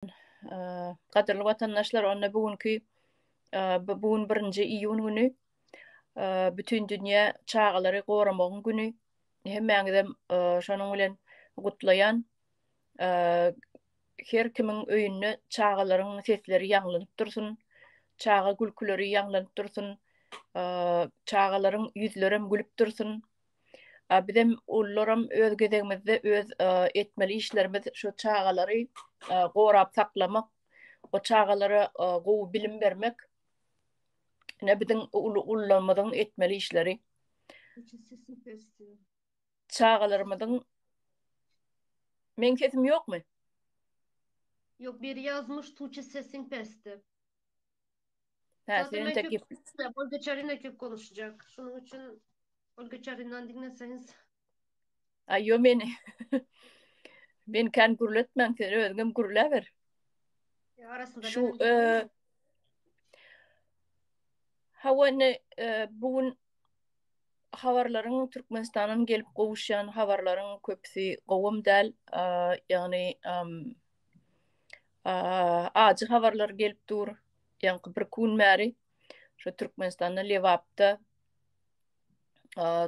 Gaderly watandaşlar, onda bugünkü bugün 1-nji iýun güni bütün dünýä çağalary goramagyň güni. Hemmäňizem şonuň bilen gutlaýan her kimiň öýünde çağalaryň sesleri ýanglanyp dursun, çaga gülküleri ýanglanyp dursun, çagalaryň ýüzlerem gülüp dursun. Bizem ullaram öz gezegimizde öz etmeli işlerimiz şu çağalary gorap saklamak, o çağalara gowy bilim bermek. Ne bizim ullamyzyň etmeli işleri. Sesim kesti. Çağalarymyzyň men sesim ýokmy? Yok, biri yazmış Tuğçe sesin pesti. Ha, Zaten senin ben tek köp Olga Çarina köp konuşacak. Şunun için Olga Çarina'dan dinleseniz. Ay yo men ben kan gurletmem, sen özüm gurlaber. Arasında Şu benim dinliyorum. hawany bugün habarlaryň Türkmenistanyň gelip gowuşýan habarlaryň köpsi gowum däl, ýagny ajy habarlar gelip dur. Ýa-ni bir gün märi şu Türkmenistanda Lewapda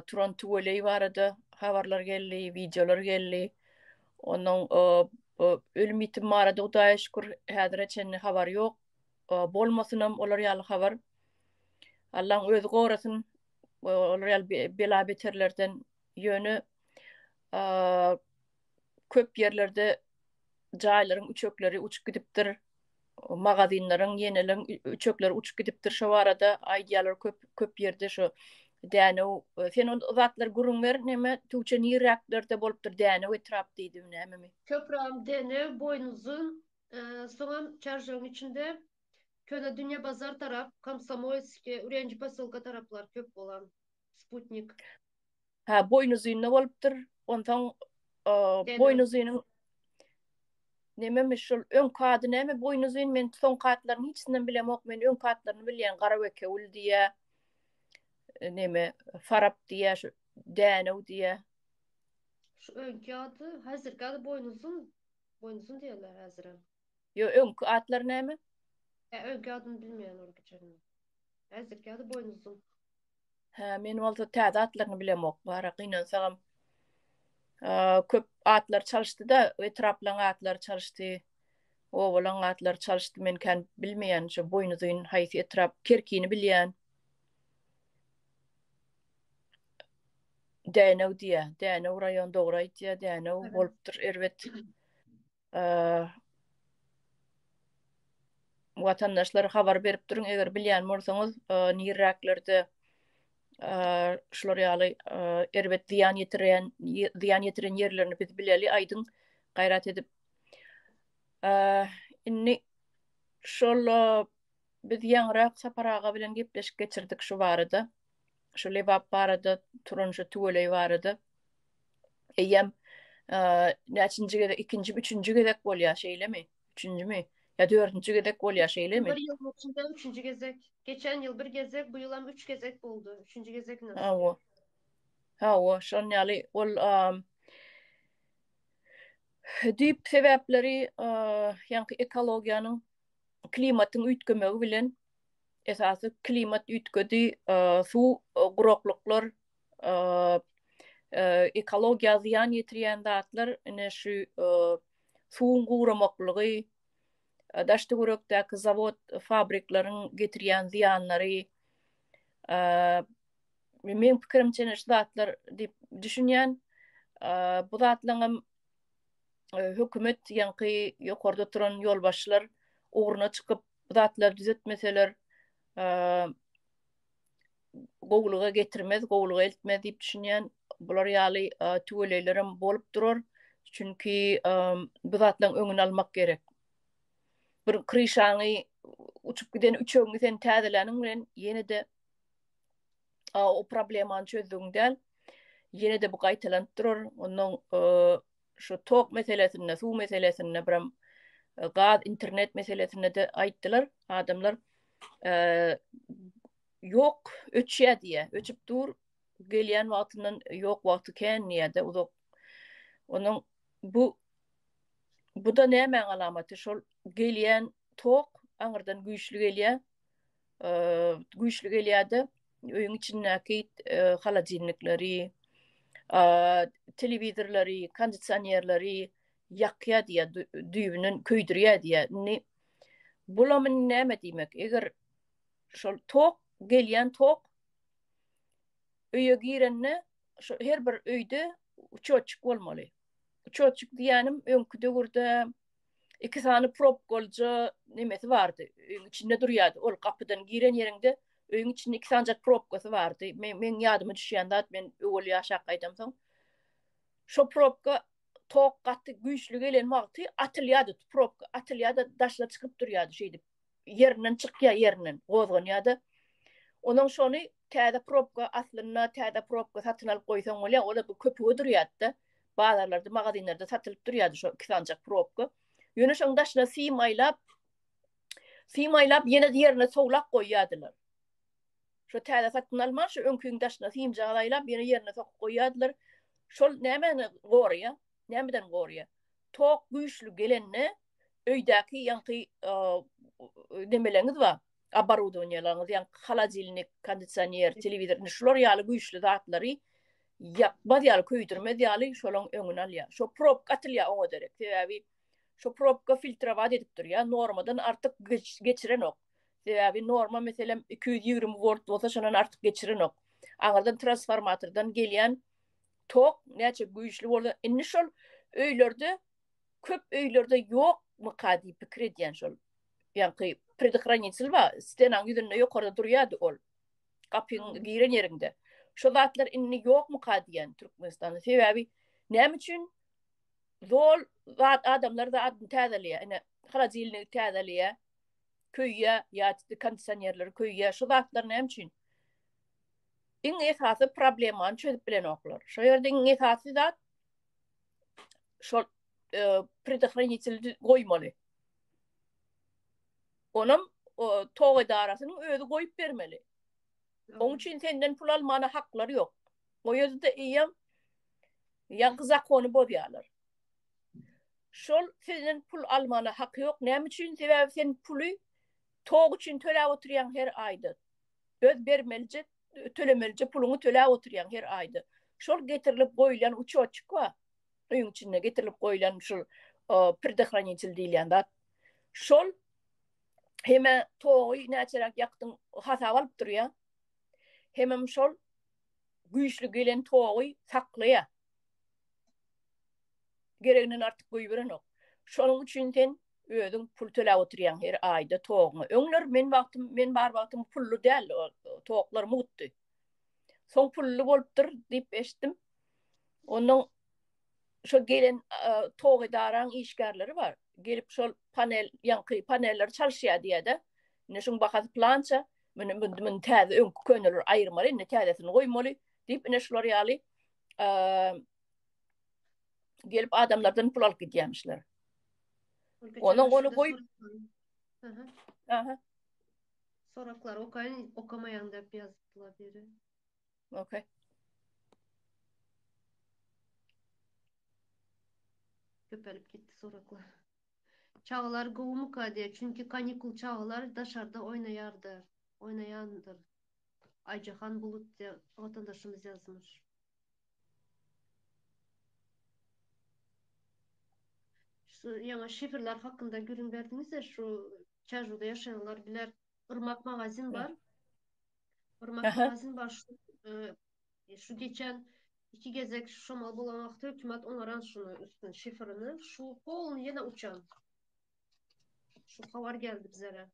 turan tuweley barada habarlar geldi, videolar geldi. Onun ölüm ihtimali da Hudaýa şükür häzir eçen habar ýok. Bolmasynam olar ýaly habar. Allahyň özü gorasyn. Olar ýaly bela beterlerden ýöne köp ýerlerde jaýlaryň üçekleri uçup gidipdir. Magazinlaryň ýeneleň üçekleri uçup gidipdir. Şo barada aýdýalar köp ýerde şo däne sen o zatlar gurunlar näme Tuğçe niýeräklerde bolupdyr däne etrap diýdim näme. Köprağım dene boynuzun sonra çarşının içinde Köne Dünya Bazar taraf, Komsomolski, Ürümçi Pasolka taraflar köp olan Sputnik. Ha, boynuzyna bolupdyr. Ondan Dene. boynuzynyň näme şol öň kady näme boynuzyn men son katlaryny hiçsinden bilemok. Men öň katlaryny bilýän Garaweke ul diýe, näme Farap diýe, şu Dänew diýe. Şu önkü adı, hazırki adı boynuzun diyorlar hazıra. Yo öň katlar näme? Önkü adını bilmeyen Olga Çarina. Hazırki adı boynuzun. Ha, men bolsa täze atlaryny bilemok. Bara gynansaňam köp atlar çalışdy da etraplaň atlar çalışdy. O bolan atlar çalışdy, men kan bilmeýän şu boynuzyn haýsy etrap kerkini bilýän. Dänew diýe, Dänew raýon dogry aýtdy, Dänew Evet. bolupdyr erbet. Watandaşlara habar berip durun, eger bilýän bolsaňyz, niýeräklerde şular ýaly erbet ziýan ýetiren ýerlerini biz bileli aýdyň gaýrat edip inni şol biz ýaňrak saparaga bilen gepleşip geçirdik şu barada. Şu Lewap barada, turan şu tuweley barada. Eýem näçinji gezek, ikinji, üçüncü gezek bolýar şeýlemi? Üçüncü mi? Ya dördüncü gezek bolýar şeýlemi? Bir yıl içinde üçüncü gezek. Geçen yıl bir gezek, bu yıl hem 3 gezek oldu. Üçüncü gezek Ha, nasıl? o. Ha, o. Şon ýaly ol diýip sebäpleri ýa-ni ekologiýanyň, klimatyň üýtgemegi bilen esasy klimat üýtgedi, suw gurokluklar, ekologiýa ziýan ýetirýän zatlar, ine şu suwun guramaklygy, daşdy görekdäki zawod, fabriklaryň getirýän ziýanlary, men pikirimçe şu zatlar diýip düşünýän, bu zatlaryň hökümet ýa-ni ýokarda turan ýolbaşçylar ugruna çykyp zatlar düzetmeseler gowluga getirmez, gowluga eltmez diýip düşünýän. Bular ýaly tuweleylerim bolup durar. Çünki bu zatlaryň öňüni almak gerek. Bir kryşaňy uçup giden üçegiňi sen täzeleniň bilen ýene-de o problemany çözdiň däl. Ýene-de bu gaýtalanyp durar. Onuň şu tok meselesine, suw meselesine, biram gaz, internet meselesine de aýtdylar adamlar. Ýok, öçýär diýe. Öçüp dur, gelýän wagtyndan ýok wagty kän uzak. Onuň bu da näme alamaty? Şol gelýän tok aňyrdan güýçli gelýär. Güýçli gelýärdi. Öýüň içindäki halajinlikleri, telewizorlary, kondisionerleri ýakýa diýe, düýbünden köýdirýär diýe. Bulamyn näme diýmek? Eger şol tok gelýän tok öýe girenne şu her bir öýde uçoçuk bolmaly. Uçoçuk diýenim öňkü döwürde iki tane prop golca nemesi vardı. Öýüň içinde durýardy. Ol kapydan giren ýerinde öýüň içinde iki tane propkasy vardy. Men ýadyma düşýände men öwel ýaşak gaýdam soň. Şo propka tok gatty güýçli gelen wagty atylýardy. Propka atylýardy, daşla çykyp durýardy şeýdi. Ýerinden çykýar ýerinden gozganýardy. Onuň şonu täze propka aslyna täze propka satyn alyp goýsaň bolýar, ola bu köpüge durýardy. Bazarlarda, magazinlerde satylyp durýardy şo iki tane propka. Ýöne şoň daşna simaýlap ýene ýerine soglak goýýardylar. Şo täze satyn alman şu öňküň daşna simjaglaýlap ýene ýerine soglak goýýardylar. Şol näme gorýa? Nämeden gorýa? Tok güýçli gelenne öýdäki ýanky demeleňiz bar. Оборудованияларыңыз, yani halajilnik, kondisioner, telewizor, şular ýaly güýçli zatlary ýakbaz ýaly köýdirmez ýaly şolaň öňüni alýar. Şo prop atylýar oňa derek. Sebäbi şo propka filtrawat edip durýar, normadan artyk geçiren ok. Sebäbi norma meselem 220 volt bolsa şondan artyk geçiren ok. Aňardan transformatordan gelýän tok näçe güýçli bolsa, indi şol öýlerde köp öýlerde ýokmy kady pikir edýän şol. Yani предохранитель var. Stenan yüzünde yukarıda durýardy ol. Kapyň giren ýerinde. Şo zatlar inni ýokmy kadiýan Türkmenistanda. Sebäbi näme üçin zol zat adamlar da adyn täzelýär. Ene halajilnik täzelýär. Köýýär, ýa-da kondisionerleri köýýär. Şo zatlar näme üçin? Iň esasy problemany çözüp bilen oklar. Şo ýerde iň esasy zat şol предохранитель goýmaly. Onam tog edarasynyň özü goýup bermeli. Oň üçin senden pul almana haklary ýok. O ýerde eýem ýanky zakony bozýarlar. Şol senden pul almana haky ýok. Näme üçin? Sebäbi sen puly tog üçin töläp oturýan her aýda. Öz bermelije, tölemelije puluny töläp oturýan her aýda. Şol getirilip goýulan uçoçuk bar. Öýüň içinde getirilip goýulan şol предохранитель diýilýän zat. Şol heme toğuy näçerak ýakdyň hasap alyp durýar. Hemem şol güýçli gelen toğuy saklaýar. Gereginen artyk goýberen ok. Şonuň üçin sen özüň pul töläp oturýan her aýda toğuny. Öňler men bar wagtym pullu däl, toğlar mutdy. Soň pullu bolupdyr diýip eşitdim. Onuň şo gelen toğ edaran işgärleri bar. Gelip şol paneller çalışýar diýede. Ne şoň bahasy plança, men täze öňkü könüler aýyrmaly, ne täzesini goýmaly diýip ne şular ýaly gelip adamlardan pul alyp gidýärmişler. Onu goýup Soraklar okamayan dep ýazypdylar biri. Okay. Köpelip gitti soraklar. Çağlar gowumka diye, çünkü kanikul çağlar daşarda oynayandır. Aycahan Bulut diye vatandaşımız yazmış. Şu yana şifirler hakkında görün verdiniz ya, şu Çarju'da yaşayanlar biler. Irmak magazin var. Irmak magazin var. Şu geçen 2 gezek şomal bolan wagty hökümet onaran şunu üstün şifrini. Şu polny yine uçan. Şu habar geldi bizlere.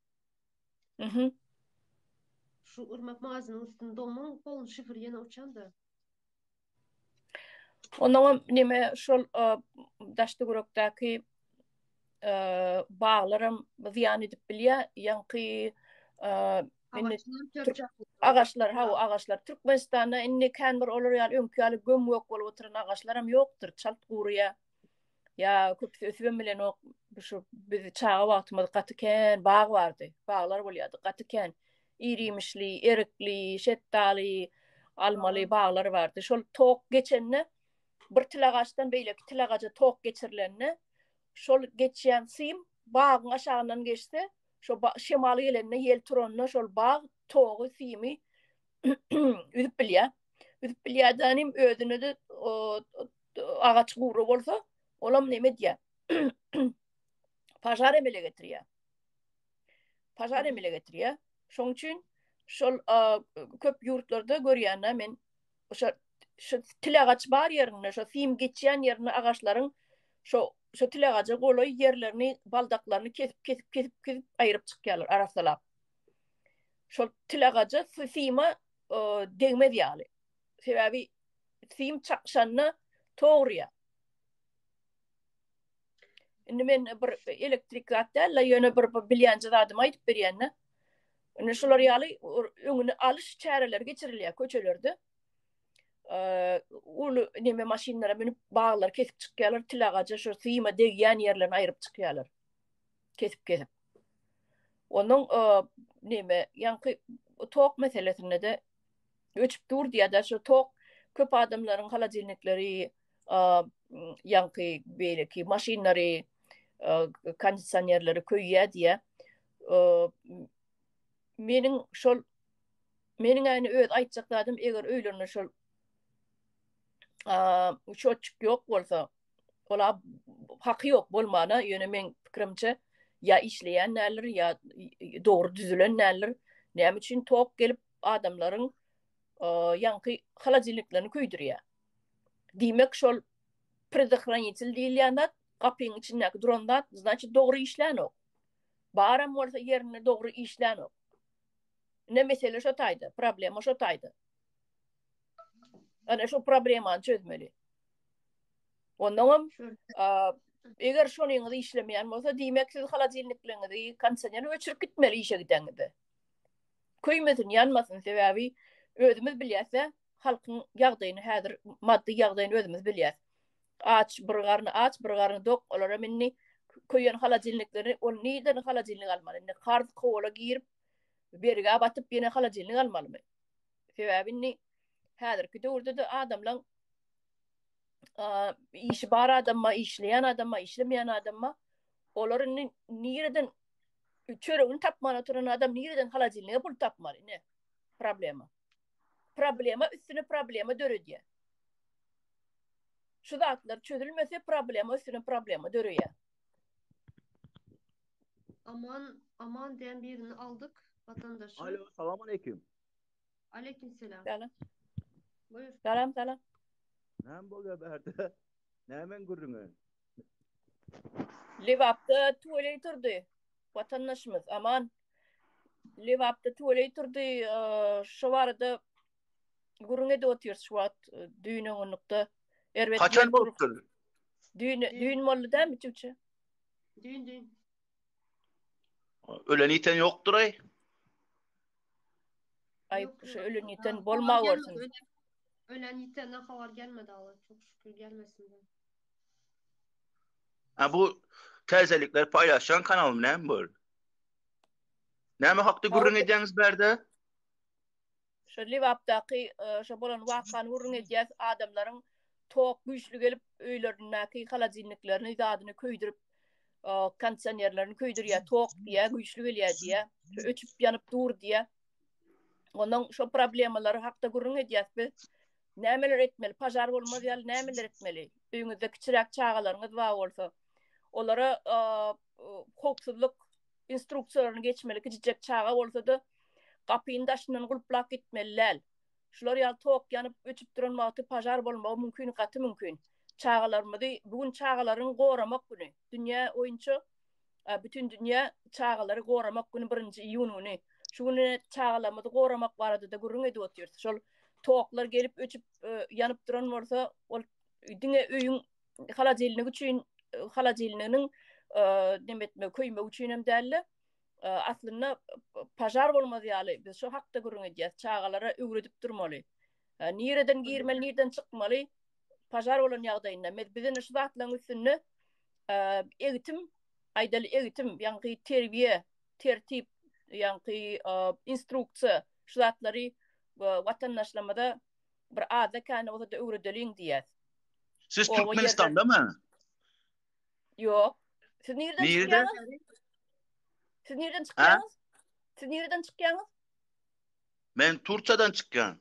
Şu Irmak magazinin üstünde onun polny şifir yine uçan da. Ondan nime şol daşdy gurukdaky bağlarym ziyan edip bilýär, ýanky Ağaçlar Türkmenistanda inni kan bir olur ýaly öňkü ýaly göm ýok bolup oturan ağaçlaram ýokdur. Çalt guruya. Ya köp ösüben bilen ok şu biz çağa wagtymyz gatyken bağ bardy. Bağlar bolýardy. Gatyken irimişli, erikli, şettali, almaly bağlar bardy. Şol tok geçenne bir tilagaçdan beýleki tilagaja tok geçirilenne şol geçýän sym bağın aşağından geçse şo şemaly gelenine yel turanna şol bağ toğu simi üdüp bilýär. Üdüp bilýärdanym özüne de agaç guru bolsa olam neme diýär? Pajar emele getirýär. Pajar emele getirýär. Şoň üçin şol köp ýurtlarda görýänler men şu tilagaç bar yerine, şu film geçýän yerine agaçlaryň şu tilagaça goloy yerlerini, baldaklaryny kesip aýryp çykýarlar, arasalap. Şol tilagaça filma degmez ýaly. Sebäbi film çakşanna toğrya. Indi men bir elektrik zatda ýöne bir bilýänçi zadymy aýdyp berýänne. Indi şolar ýaly öňüne alyş çäreler geçirilýär köçelerde. Ulu neme maşinlara binip bağlar kesip çykýarlar, tilagaça şu sıyma degýän yerlerini aýryp çykýarlar. Kesip. Onun neme ýanky tok meselesinde de öçüp dur diýär şu tok köp adamlaryň halajylnikleri ýanky beýleki maşinlary kondisionerleri köýýär diýär. Meniň aýny öz aýtjaklarym eger öýlerine şol uçoçuk yok bolsa, ola haky yok bolmana ýöne men pikirimçe ya işleyen näler ya doğru düzülen näler. Näme üçin tok gelip adamlaryň ýanky halajylniklerini köýdirýär. Diýmek şol предохранитель diýilýänler gapyň içindäki duranlar, значит doğru işlänok. Baram bolsa ýerine doğru işlänok. Ne mesele şo taýdy, problema şo taýdy. Ana şu problemany çözmeli. Ondan eger şonyňyzy işlemeýän bolsa, diýmek siz halajylnikleňizi, kondisioner öçürüp gitmeli işe gidenňizde. Köýmesin, ýanmasyn sebäbi özümiz bilýärse, halkyň ýagdaýyny häzir maddi ýagdaýyny özümiz bilýär. Bir garny dok, olara minni köýen halajylnikleri, ol niden halajylnik almaly? Kar kola girip, berige batyp ýene halajylnik almalymy? Sebäbi häzirki döwürde de adamlaň işi bar adamma, işleyen adamma, işlemeyen adamma olaryň nireden çöregini tapmana turan adam nireden halajylnyga pul tapmaly? Ne? Problema üstüne problema dörediýär. Şu zatlar çözülmese problema üstüne problema dörüýär. Aman diýen birini aldık vatandaşa. Alo, salam aleyküm. Aleykümselam. Salam. Buyur. Salam. Näme bolýar berde? Nämen gürrüňe? Lewapda tuweley turdy. Vatandaşymyz aman. Lewapda tuweley turdy. Şu barada gurrüňe de otýar şu wagt düýne onlukda. Kaçan bolupdyr? Düýn boldy dämi Türkçe? Düğün. Ölen iten yoktur ay. Şu ölen iten bolma bolsun. Ölen yitenden haber gelmedi Allah. Çok şükür gelmesin de. Bu terzelikler paylaşan kanalım näme bol? Näme hakda gürrüň edýäňiz berde? Şu Lewapdaky şu bolan wakan gurrun edýär adamlaryň tok güýçlü gelip öýlerindäki halajylniklerini zadyny köýdirip kondisionerlerini köýdirýär, tok diýär, güýçlü gelýär diýär, öçüp ýanyp dur diýär. Ondan şu problemalary hakda gurrun edýär. Nämeler etmeli? Pajar bolmaz ýaly nämeler etmeli? Öňüzde kiçirek çağalaryňyz bar bolsa, olara howpsuzlyk instruksiýalaryny geçmeli, kiçik çağa bolsa da gapyny daşyndan gulplap gitmeliler. Şular ýaly tok ýanyp öçüp duran wagty pajar bolmagy mümkin, gaty mümkin. Çağalarymyzy bugün çağalaryň goramak güni. Dünýä oýunça bütün dünýä çağalary goramak güni 1-nji iýuny. Şu güni çağalarymyzy goramak barada da gurrun edip otýar. Şol toklar gelip öçüp ýanyp duran bolsa, ol diňe öýüň halajylnyk üçin halajylnygyň demetme köýme üçin hem dälle. Aslında pajar bolmaz ýaly. Biz şu hakda gurrun edýär. Çağalara öwredip durmaly. Nireden girmeli, nireden çykmaly. Pajar bolan ýagdaýynda bizden şu zatlaryň üstünde egitim, aýdaly egitim, ýanky terbiýe, tertip, ýanky instruksiýa şu zatlary vatandaşlamada bir ada kany olsa da öwredeliň diýär. Siz Türkmenistan'da mı? Yok. Siz nereden Nerede? çıkıyorsunuz? Siz nereden Ha? çıkıyorsunuz? Siz nereden çıkıyorsunuz? Men Turçadan çıkkan.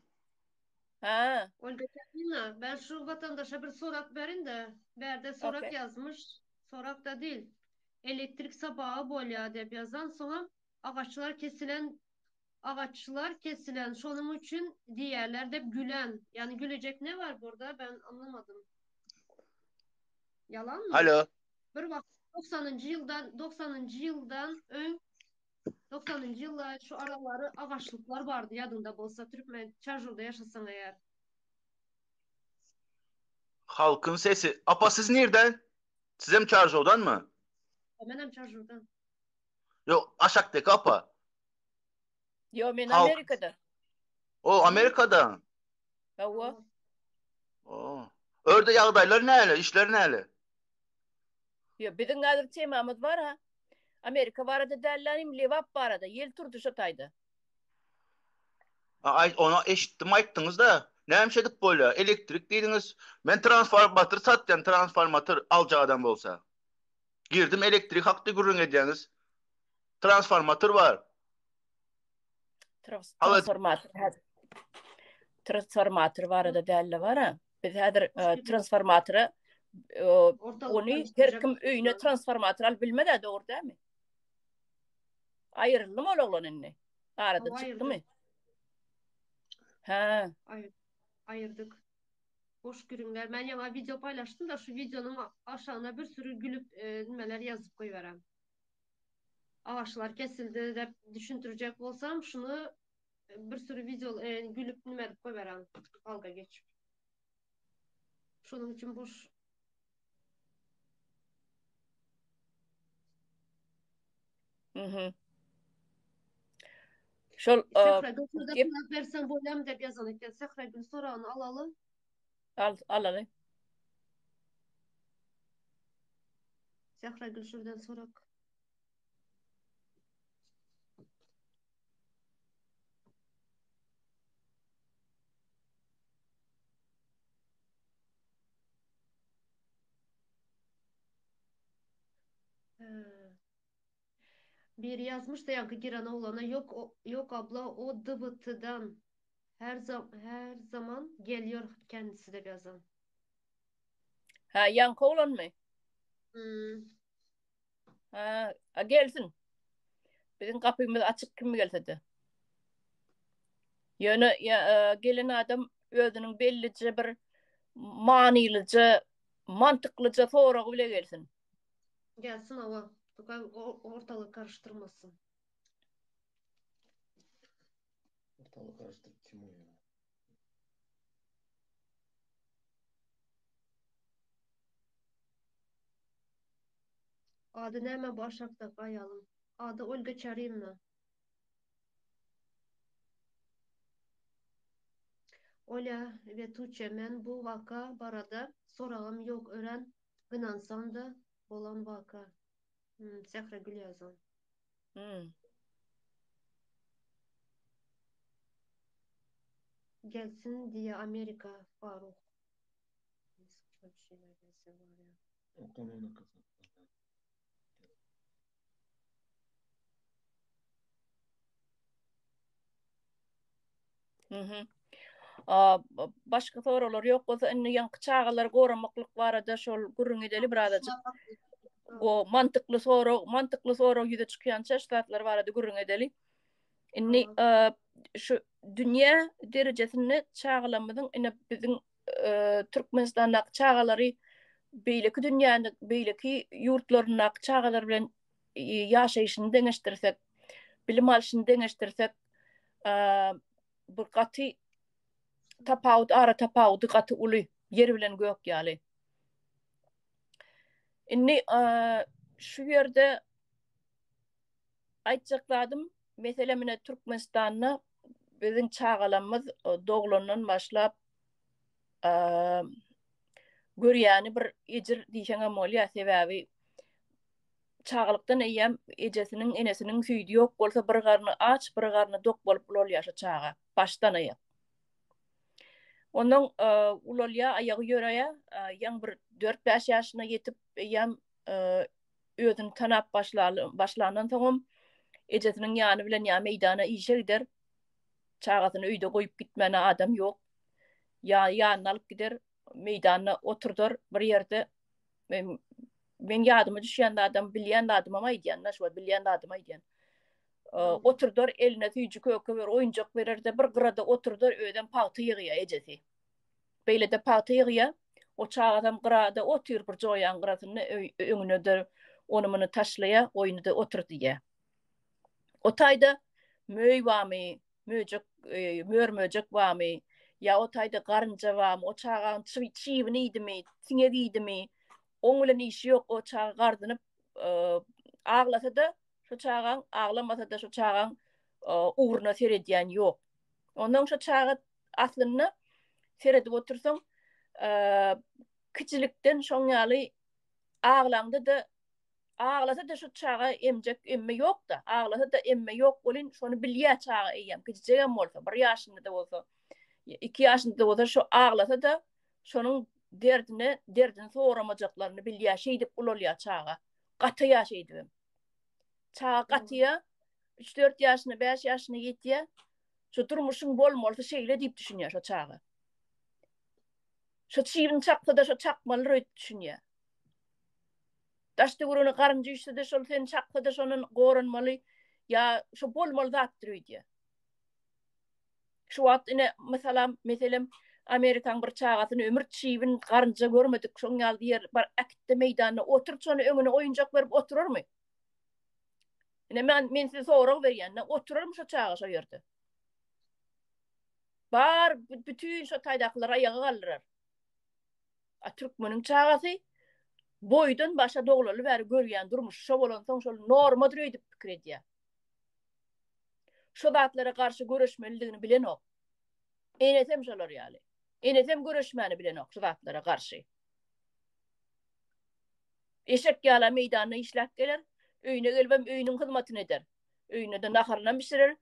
Ha, Olga Katerina, ben şu vatandaşa bir sorak verin de. Berde sorak okey. yazmış. Sorak da değil. Elektrik sabahı bolya dep yazan. Sonra ağaçlar kesilen. Şonun için diğerler de gülen. Yani gülecek ne var burada? Ben anlamadım. Yalan mı? Alo. Bir bak 90'ncı yıldan ön 90'ncı yıllar şu araları ağaçlıklar vardı yadında bolsa Türkmen Çarjur'da yaşasan eğer. Halkın sesi. Apa siz nereden? Size mi Çarşov'dan mı? Hemen Çarjur'dan. Yok aşaktaki apa. Yo, men Halk. Amerika'da. O Amerika'dan. Hava. O. Orada yağdaylar näle? İşler näle? Yo, bizim hazır temamız var ha. Amerika var da derlerim levap var da. Yel turdu şataydı. Ay ona eşittim ayttınız da. Nämişedik böyle? Elektrik dediniz. Men transformatör satyan transformatör alacağım bolsa. Girdim elektrik haklı gürün edeniz. Transformatör var. Hava Transformatör. Transformatör var da derle var ha. Biz hazır transformatörü Ortalık onu her karıştıracak. kim öyüne transformatör al bilmedi doğru değil mi? Ayrıldı mı oğlan inni? Arada Hava çıktı mı? ayırdık. Ha. Ayırdık. Hoş günler. Ben yana video paylaştım da şu videonun aşağına bir sürü gülüp nimeler yazıp koyuverem. Ağaçlar kesildi de düşündürecek olsam şunu bir sürü video gülüp nimeler koyuverem. Dalga geçip. Şunun için boş. Hı hı. Şol Sehra Gülsü'de gep kulak versen boylam dep yazan iken Sehra Gül sorağını alalı. al. Sehra Gül şuradan sorak. Biri yazmış da yankı giren oğlana yok abla o dıvıtıdan her zaman geliyor kendisi de yazan. Ha, yankı olan mı? Hmm. Ha, gelsin. Bizim kapımız açık kim gelse de. Yani gelen adam özünün bellice bir manilice, mantıklıca sorağı bile gelsin. Gelsin hava. Ortalık karıştırmasın. Ortalık karıştırıp kim o ya? Adı ne hemen başakta kayalım. Adı Olga Çarina. Ola ve Tuğçe men bu vaka barada sorağım yok öğren gınansan da olan vaka. Sehra Gül yazan. Hmm. Gelsin diye Amerika Faruk. Saçma bir şeyler gelse var ya. O kanalına kazan. Hı hı. Başka sorular yok olsa inni yankı çağalar korumaklık var da şol gurun edeli birazcık o mantıklı soru yüze çıkan çeşitler var da gurun edeli. Inni şu dünya derecesini çağılamızın inni bizim Türkmenistan'daki çağaları beyleki dünyanın beyleki yurtlarındaki çağalar bilen yaşayışını deneştirsek, bilim alışını deneştirsek bu katı ara tapawut katı ulu yer bilen gök ýaly. Inni şu yerde aýtjakladym, mesele mine Türkmenistanyna biziň çağalamyz doglandan başlap görýäni bir ejir diýşeňem bolýar sebäbi çağalykdan eýem ejesiniň enesiniň süýdi ýok bolsa bir garny aç, bir garny dok bolup ulal ýaşa çaga baştan aýak. Onun ulolya ayağı yöreye yan bir 4-5 yaşına yetip yan özünü tanap başlanan soňam ejesiniň ýany bilen ýa meýdana işe gider. Çağatyny öýde goýup gitmene adam ýok. Ýanyny alyp gider, meýdana oturdur bir ýerde. Men ýadyma düşýän adam bilýän adam ama aýdýan, şu bilýän adam aýdýan. Oturdur eline tüýjü köke ber, oýunjak bererde bir gyrada oturdur öýden paty ýygýa ejesi. Beýle de paty ýygýa. O çağatam gyrada otur bir joýan gyrasyny öňüne onu muny taşlaya, oýunyda oturdy. O taýda möý bamy, mörmöjek bamy, ya o taýda garynja bamy, o çağan çywini idimi, tiňegi idimi, oň bilen işi ýok, o çağa gardynyp aglasa da şu çağan, aglamasa da şu çağan uğruna seredýän ýok. Ondan şu çağa aslyny seredip otursaň, kiçilikden şoň ýaly aglasa da şu çağa emjek emme ýok da, aglasa da emme ýok bolyn, şonu bilýär çağa eýem, kiçijegem bolsa, 1 ýaşynda da bolsa, 2 ýaşynda da bolsa, şu aglasa da şonuň derdini soramajaklaryny bilýär, şeýdip bolýar çağa. Gatyýar şeýdip. Çağa gatyýar, 3-4 ýaşyna, 5 ýaşyna ýetýär, şu durmuşyň bolmalsa şeýle diýip düşünýär şu çağa. Şu çiwin çaksa da şu çakmaly öýt düşünýär. Daşdy guruny garynja ýüşse de şol sen çaksa da şonun goranmaly, ya şu bolmaly zatdyr öýdýär. Şu wagt ine meselem Amerikan bir çağatyny ömür çiwin garynja görmedik, şoň ýaly ýer bar akitde meýdanyna oturup şonu öňüne oýunjak berip oturarmy? Ine men size sorag berýän, oturarmy şu çağa şu ýerde? Bar bütün şu taýdaklar aýaga galdyrar. Türkmeniň çağasy boýdan başa doglaly bäri görýän durmuş şo bolan soň şol normadyr öýdip pikir edýär. Şu zatlara garşy göreşmeliligini bilen ok. Enesem şolar ýaly. Enesem göreşmäni bilen ok şu zatlara garşy. Eşek ýala meýdanyna işläp geler, öýüne gelbem öýüniň hyzmatyny eder. Öýüne de naharynam bişirir,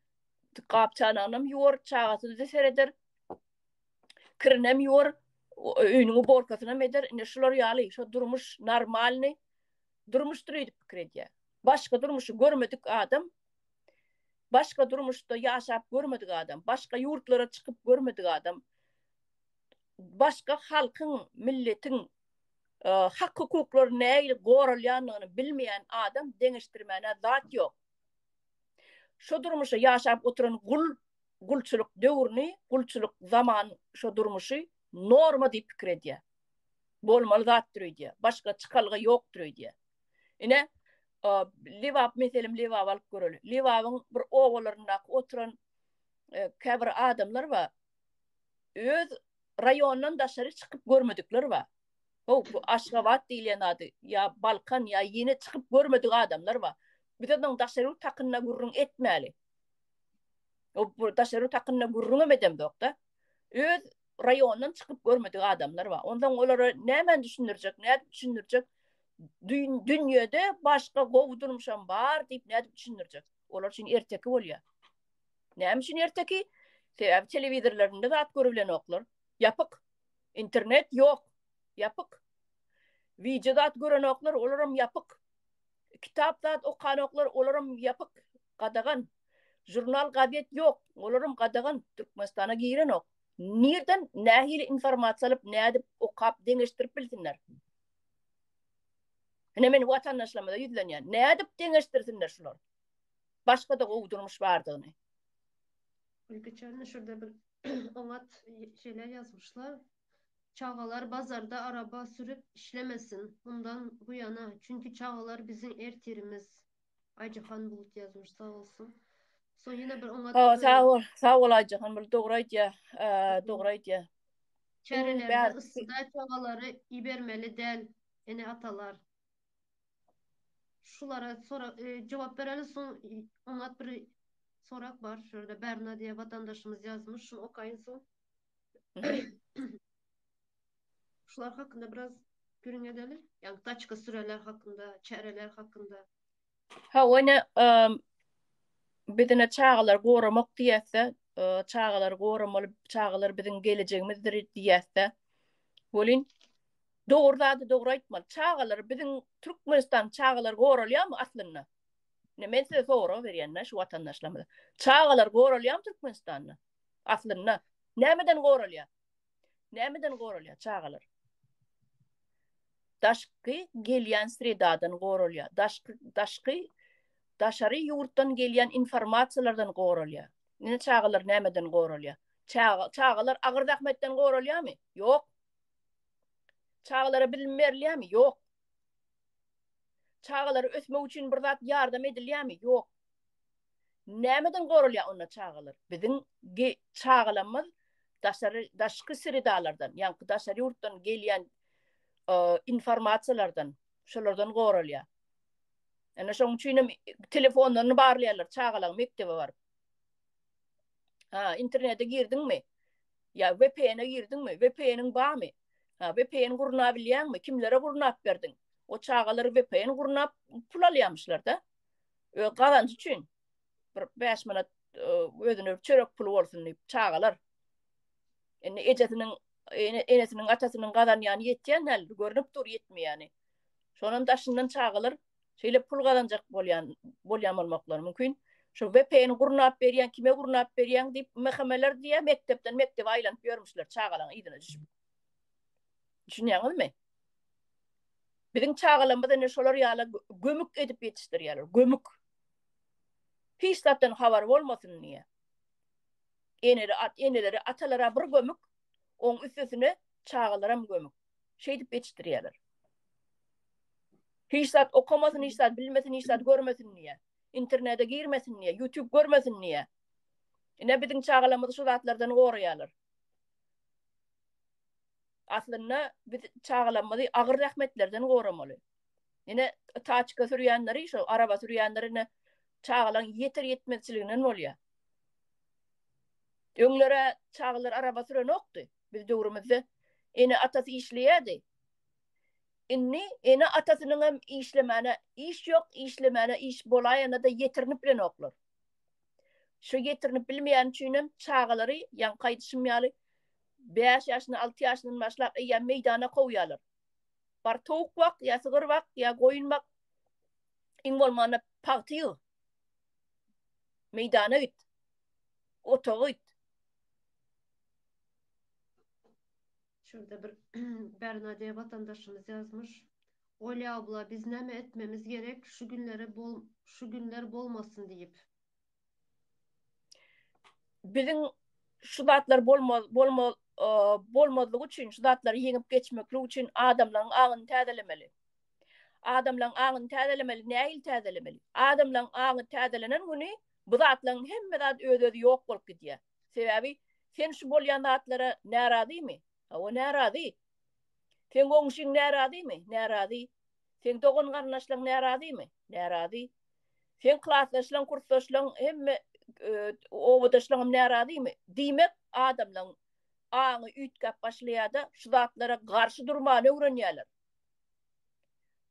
gapçanam ýuwar, çağatyny da sereder. Kirinem ýuwar, öýüniň borkasyna eder. Ine şolar ýaly, şo durmuş normalny durmuş durýdyp pikir edýär. Başga durmuşy görmedik adam, başga durmuşda ýaşap görmedik adam, başga ýurtlara çykyp görmedik adam, başga halkyň, milletiň hak hukuklary näýil goralýanyny bilmeýän adam deňeşdirmäne zat ýok. Şo durmuşa ýaşap oturan gulçuluk döwrüni, gulçuluk zaman şo durmuşy norma diýip pikir edýär. Bolmaly zatdyr öýdýär. Başga çykalgy ýokdur öýdýär. Ine Livap Livap alyp göreli. Livabyň bir owalarynda oturan käbir adamlar bar. Öz rayonundan daşary çykyp görmedikler bar. Bu Aşgabat diýilen ady, ya Balkan ya ýene çykyp görmedik adamlar bar. Biziň daşary takyna gurrun etmäli. O bu daşary takyna gurrun edem dokda. Öz rayonundan çykyp görmedik adamlar bar. Ondan olary näme düşünürjek? Dünýede başga gowdurmuşam bar diýip näde düşünürjek? Olar üçin erteki bolýar. Näme üçin erteki? Telewizorlarynda zat görülen oklar. Yapyk. İnternet ýok. Yapyk. Video zat gören oklar olaram yapyk. Kitap zat okan oklar olaram yapyk. Gadagan. Jurnal gadet ýok. Olaram gadagan. Türkmenistana giren ok. Nerden nähili informasiýa alyp näde okap deňeşdirip bilsinler. Hemen watandaşlamada ýüzlenýär. Näde deňeşdirsinler şular? Başga da gowdurmuş bardygyny. Geçen şurada bir onat şeyler yazmışlar. Çağalar bazarda araba sürüp işlemesin. Bundan bu yana. Çünkü çağalar bizim ertirimiz. Aycahan Bulut yazmış, sağ olsun. Son yine bir onat. Sağ ol Aycahan Bulut, doğru aýdýar. Doğru aýdýar. Çerelerde ısıda çağaları ibermeli del. Ene atalar. Şulara cevap verelim. Son onat bir sorak var. Şurada Berna diye vatandaşımız yazmış. Şunu okuyun son. Şular hakkında biraz görün edelim. Yani daçka süreler hakkında, çereler hakkında. Onu bizine çağalar goramak diýse, çağalar goramaly, çağalar bizim geleceğimizdir diýse, bolin Doğru aytmaly. Çağalar bizim Türkmenistan çağalar goralýarmy aslynda? Men size soru berýänler şu watandaşlarymyza. Çağalar goralýarmy Türkmenistanda? Aslynda nämeden goralýar? Nämeden goralýar çağalar? Daşky gelýän sredadan goralýar. Daşky daşary ýurtdan gelýän informasiýalardan goralýar. Näme çağalar nämeden goralýar? Çağalar Agyr Ahmetden goralýarmy? Ýok. Çağalara bilim berilýärmi? Ýok. Çağalara ösmek üçin bir zat ýardam edilýärmi? Ýok. Nämeden goralýar onda çağalar? Bizim çağalarymyz daşky sredalardan, ýa-ni daşary ýurtdan gelýän informasiýalardan, şolardan goralýar. Ana şoň üçin telefonlaryny barlaýarlar, çağalar mektebe bar. İnternete girdiňmi? Ya VPN'e girdiňmi? VPN'iň barmy? VPN gurnap bilýärmi? Kimlere gurnap berdiň? O çağalar VPN gurnap pul alýarmyşlar da. Gazanç üçin. Bir 5 manat özüne çörek pulu bolsun diýip çağalar. Enesiniň atasynyň gazanýany ýetýän hal görnüp dur ýetmeýäni. Şonun daşyndan çağalar şeýle pul gazanjak bolýan bolmaklar mümkin. Şu VPN gurnap berýän, kime gurnap berýän diýip mehmeler diýe mektepden mektebe aýlanyp ýörmüşler çağalaň ýygyna düşüp. Düşünýäňizmi? Bizim çağalarymyzda şolar ýaly gömük edip ýetişdirýärler, gömük. Hiç zatdan habar bolmasyn diýe. Eneleri atalara bir gömük, oň üstüne çağalaram gömük. Şeý dip ýetişdirýärler. Hiç zat okumasyn, hiç zat bilmesin, hiç zat görmesin diýe. İnternete girmesin diýe, YouTube görmesin diýe. Bizim çağalarymyz şu zatlardan gorýarlar. Aslında biz çağalarymyzy Agyr Ahmetlerden goramaly. Taçka sürýänleri, şu araba sürýänlerini çağalan yeter yetmezçiliginden bolýar. Öňlere çağalar araba süren okdy. Biz döwrümizde atasy işleýärdi. Atasynyň hem işlemene, iş ýok, işlemene, iş bolaýana da ýetirinip bilen oklar. Şu ýetirinip bilmeýän üçin çağalary, ýa-ni gaýdyşmaýaly 5 ýaşyny, 6 ýaşyny başlap meýdana goýýarlar. Bar towuk wak, ýa sygyr wak, ýa goýun wak. Bolmana party. Meydana git. Otağa git. Şurada bir Bernadette vatandaşımız yazmış. Olya abla biz näme etmemiz gerek şu günler bolmasın diýip. Bizim şu zatlar bolmadygy üçin, şu zatlary ýeňip geçmekli üçin adamlaryň agyny täzelemeli. Adamlaryň agyny täzelemeli, näil täzelemeli? Adamlaryň agyny täzelenen güni bu zatlaryň hemme zat öýdüdi ýok bolup gidýär. Sebäbi sen şu bolýan zatlara närazymy? O närazy. Sen goňşyň närazymy? Närazy. Sen dogan garnaşlaryň närazymy? Närazy. Sen klassdaşlaryň, kursdaşlaryň hemme owadaşlaryň närazymy? Diýmek adamlaryň aňy üýtgäp başlaýarda şu zatlara garşy durmany öwrenýärler.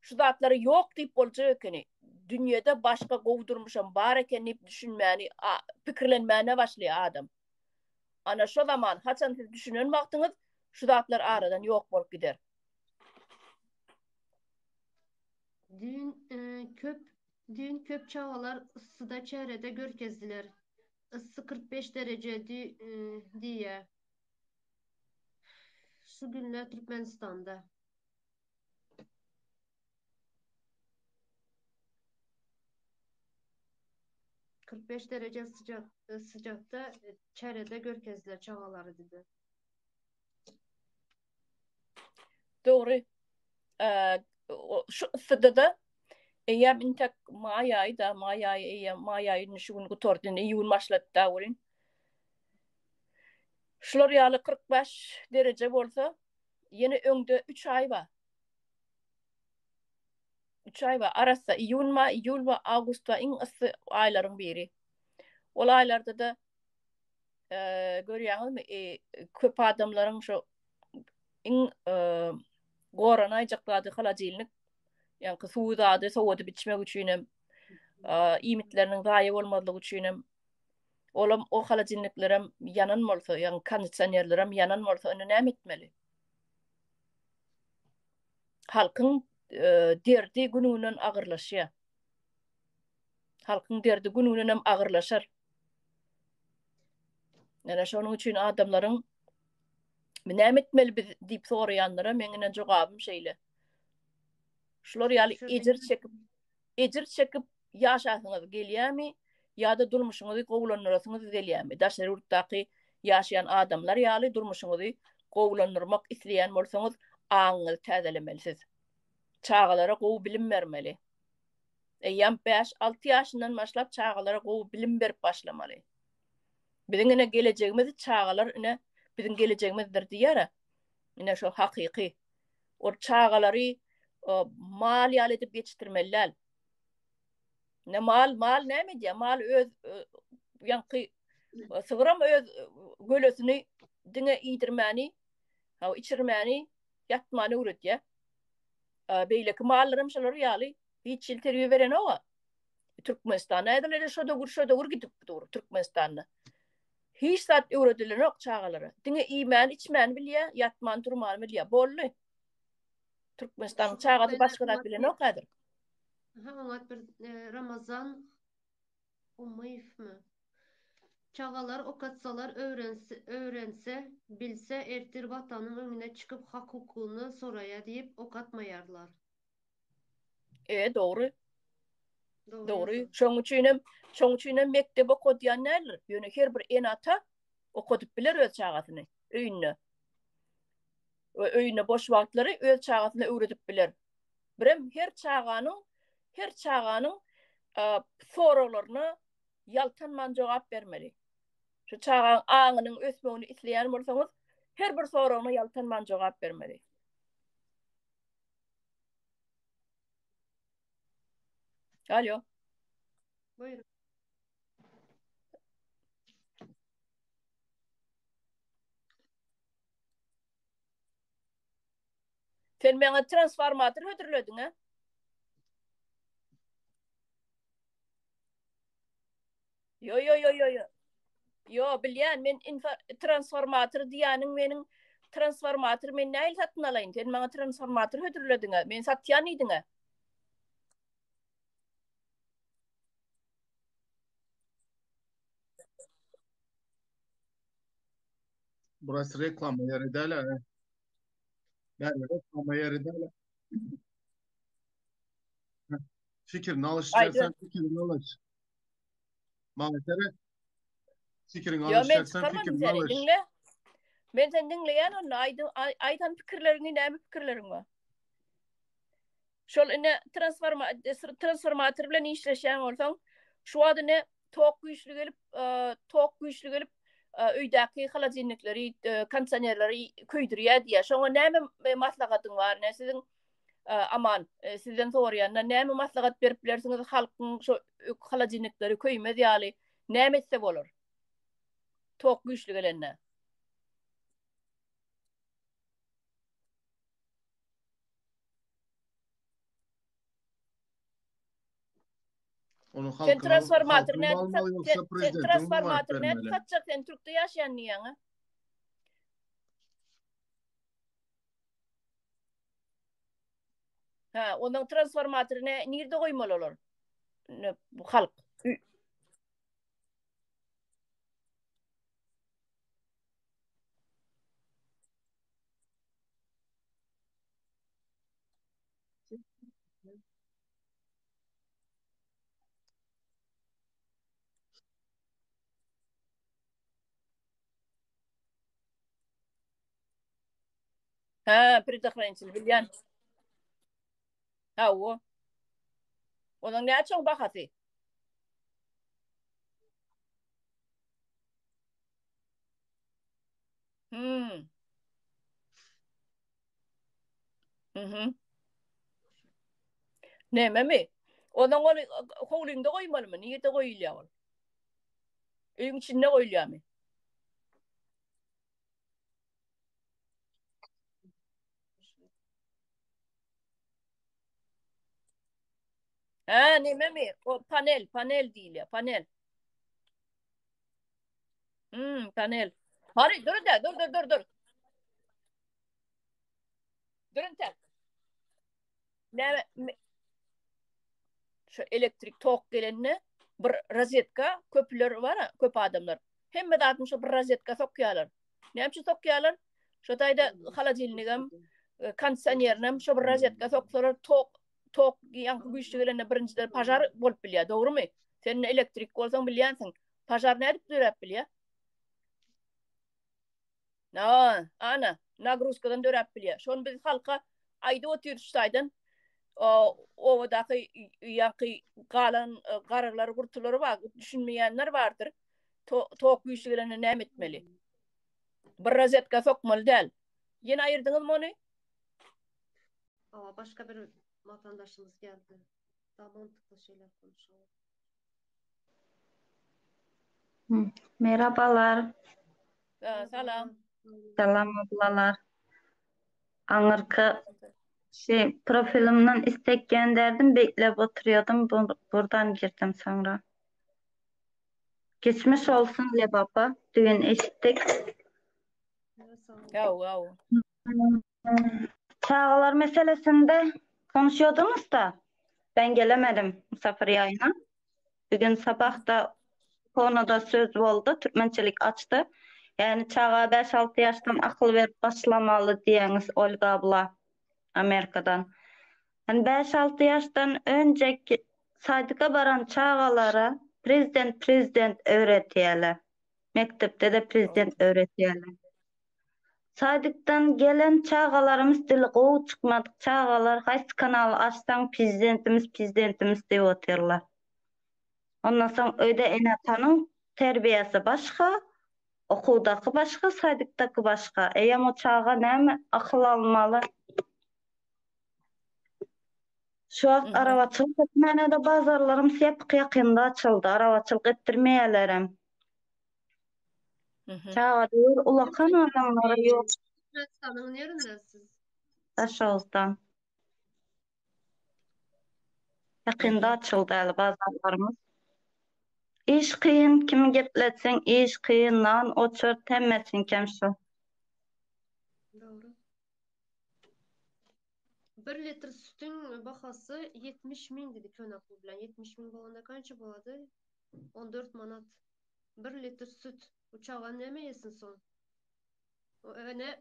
Şu zatları ýok diýip boljak ekeni. Dünýede başga gowdurmuşam bar eken diýip düşünmäni, pikirlenmäne başlaýar adam. Ana şu zaman haçan siz düşünen wagtyňyz şu zatlar aradan ýok bolup gider. Dün köp çağalar ıssyda çärede görkezdiler. Isı 45 derece diye. Şu günler Türkmenistan'da. ...45 derece sıcakta çärede görkezdiler çağaları dedi. Doğru. Şu ısıda da eýär intek maýaýy şu gün gutordyn iýun başlatda bolyn. Şular ýaly 45 derece bolsa, ýene öňde 3 ay bar. 3 ay bar. Arasa iýul we awgust we iň ıssy aýlaryň biri. Ol aýlarda da görýäňizmi, köp adamlaryň şu iň goranaýjaklady halajylnyk, ýa-ni suwda sowudy biçmek üçin hem iýmitleriniň gaýy bolmadygy üçin hem olam o halajylnyklarym ýanan bolsa, ýa-ni kondisionerlerim ýanan bolsa, onu näme etmeli? halkyň derdi gününden agyrlaşýar. Halkyň derdi gününden hem agyrlaşar. Näme şonuň üçin adamlaryň näme etmeli biz diýip soraýanlara meňe jogabym şeýle. Şular ýaly ejir çekip ýaşasyňyz gelýärmi ýa-da durmuşyňyzy gowlanýarsyňyz gelýärmi? Daşary urtdaky ýaşaýan adamlar ýaly durmuşyňyzy gowlanyrmak isleýän bolsaňyz aňyňyzy täzelemelisiz. Çağalara gowy bilim bermeli. Eýýam 5-6 ýaşyndan başlap çağalara gowy bilim berip başlamaly. Biziň ine gelejegimiz çağalar ine biziň gelejegimizdir diýär. Ine şo hakyky. O çağalary mal ýaly edip geçirmeliler. Ne mal näme diýär? Mal öz ýanky sygyram öz gölesini diňe iýdirmäni, hawa içirmäni, ýatmany öwretýär. Beýleki mallarym şolar ýaly hiç terbiýe beren owa. Türkmenistan nädele şoda gidip dur Türkmenistanda. Hiç zat öwredilen ok çağalara. Diňe iýmän, içmän bilýär, ýatman, durman bilýär. Bolly. Türkmenistan çağada başga zat bilen ok häzir. Oňat bir Ramazan Umayevmi? Çağalar okatsalar öğrense, bilse ertir vatanın önüne çıkıp hak hukukunu soraya diýip okatmaýarlar. Doğru. Doğru. ýa-da. Şoň üçin mektep okudýan näler? Ýöne her bir enata okudyp biler öz çağatyny, öýüne. Öýüne boş wagtlary öz çağatyny öwredip biler. Birem her çağanyň soraglaryna ýaltanman jogap bermeli. Şu çağan aňynyň ösmegini isleýän bolsaňyz, her bir soragyna ýaltanman jogap bermeli. Alo. Buyurun. Sen meňe transformator hödürledin ha? Yo. Yo, bilýän men transformator diýäniň meniň transformator men näil satyn alaýyn? Sen meňe transformator hödürledin ha? Men satýan idiň ha? Burası reklam yeri değil ha. Yani reklam yeri değil. Fikrini alışacaksan fikrini alış. Mağazere fikrini alışacaksan fikrini alış. Dinle. Men sen dinleýän onu aýdan pikirlerini näme pikirlerin var? Şol ine transformator bilen işleşýän bolsaň, şu adyny tok güýçlü gelip öýdäki halajynlikleri, kondisionerleri köýdirýär diýär. Şoňa näme maslahatyň bar? Sizin aman sizden soraýanda näme maslahat berip bilersiňiz halkyň şu halajynlikleri köýmez ýaly näme etse bolar? Tok güýçlü gelende. Sen transformator näde satjak sen Türkde ýaşaýan niýeňe? Ha, onuň transformatoryny nirde goýmaly olar? Bu halk. Ha, predохранитель bilýän. Ha, o. Onuň näçe bahasy? Näme mi? Onuň howlingde goýmalymy? Nirde goýulýar? Öýüň içinde goýulýarmy? Ha, näme mi? O panel diýilýär, panel. Panel. Hadi dur. Durun tek. Ne şu elektrik tok gelenine bir rozetka köpler var ha, köp adamlar. Hemme de atmış bir rozetka sokyalar. Näçe sokyalar? Şu taýda halajilnigem kondisionernem şu bir rozetka soksalar tok ýanky güýçli gelende birinçide pajar bolup bilýär, dogrymy? Sen elektrik bolsaň bilýänsiň. Pajar nädip dörep bilýär? Ana, nagruzkadan dörep bilýär. Şonu biz halka aýda oturýarsaýdan o daky ýaky galan gararlar gurtulary bar, düşünmeýänler bardyr. Tok güýçligine näme etmeli? Bir rozetka sokmaly däl. Ýene aýyrdyňyzmy ony? Başka bir vatandaşımız geldi. Daha mantıklı şeyler konuşalım. Merhabalar. Salam. Selam ablalar. Aňyrky profilimden istek gönderdim, beklep oturuyordum. Buradan girdim sonra. Geçmiş olsun Le Baba. Düğün eşittik. Yaw. Çağlar meselesinde konuşuyordunuz da ben gelemedim misafir yayına. Bugün sabah da konuda söz oldu. Türkmençelik açtı. Yani çağa 5-6 yaştan akıl verip başlamalı diýeniz Olga abla Amerikadan. Yani 5-6 yaştan önceki saydıka baran çağalara prezident öğretýärler. Mektepde de prezident öğretýärler. Saydıktan gelen çağalarımız dili gowy çykmadyk çağalar haýsy kanal açsaň prezidentimiz diýip oturýarlar. Ondan soň öýde enatanyň terbiyesi başga, okuwdaky başga, saýdykdaky başga. Eýem o çağa näme akyl almaly? Şu wagt arabaçylyk etmäne de bazarlarym sepk ýakynda açyldy. Arabaçylyk etdirmeýärlerim. Çağa diýer ulakan adamlar ýok. Türkmenistan'ın nerindesiz? Daşawuzdan. Ýakynda açyldy äli bazarlarymız. İş kıyın, kimi gepletsen iş kıyın, nan, oçur, temmesin kem şu. Doğru. 1 litr sütün bahası 70.000 dedi könak bu bilen. 70.000 bolanda kança boladı? 14 manat. 1 litr süt. Bu çağa neme yesin son?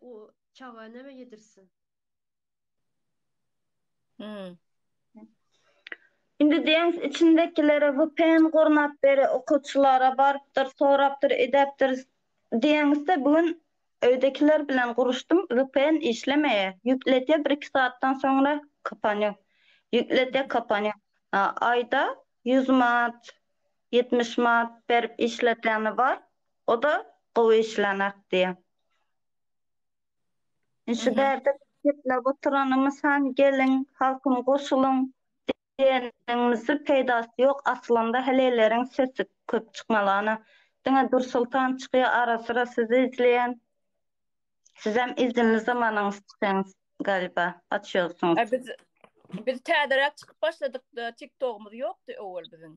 O çağa neme yedirsin? Indi diýeňiz içindekilere VPN gurnap beri okuwçylara barıpdyr, sorapdyr, edepdir diýeňizde bugün öýdekiler bilen guruşdum, VPN işlemeýär. Ýükletýär 1-2 saatdan soňra kapanýar. Ýükletýär kapanýar. Aýda 100 manat, 70 manat berip işletýäni bar. O da gowy işlenek diýär. Şu derde geplep oturanymys han gelin, halkym goşulun diýenimizi peýdasy ýok. Aslında heleleriň sesi köp çykmalany. Diňe Dursultan çykýar, ara sıra sizi izleýän. Siz hem izinli zamanyňyz çykýaňyz galiba, açýarsyňyz. Biz täderek çykyp başladyk. TikTok'umuz ýokdy owel biziň.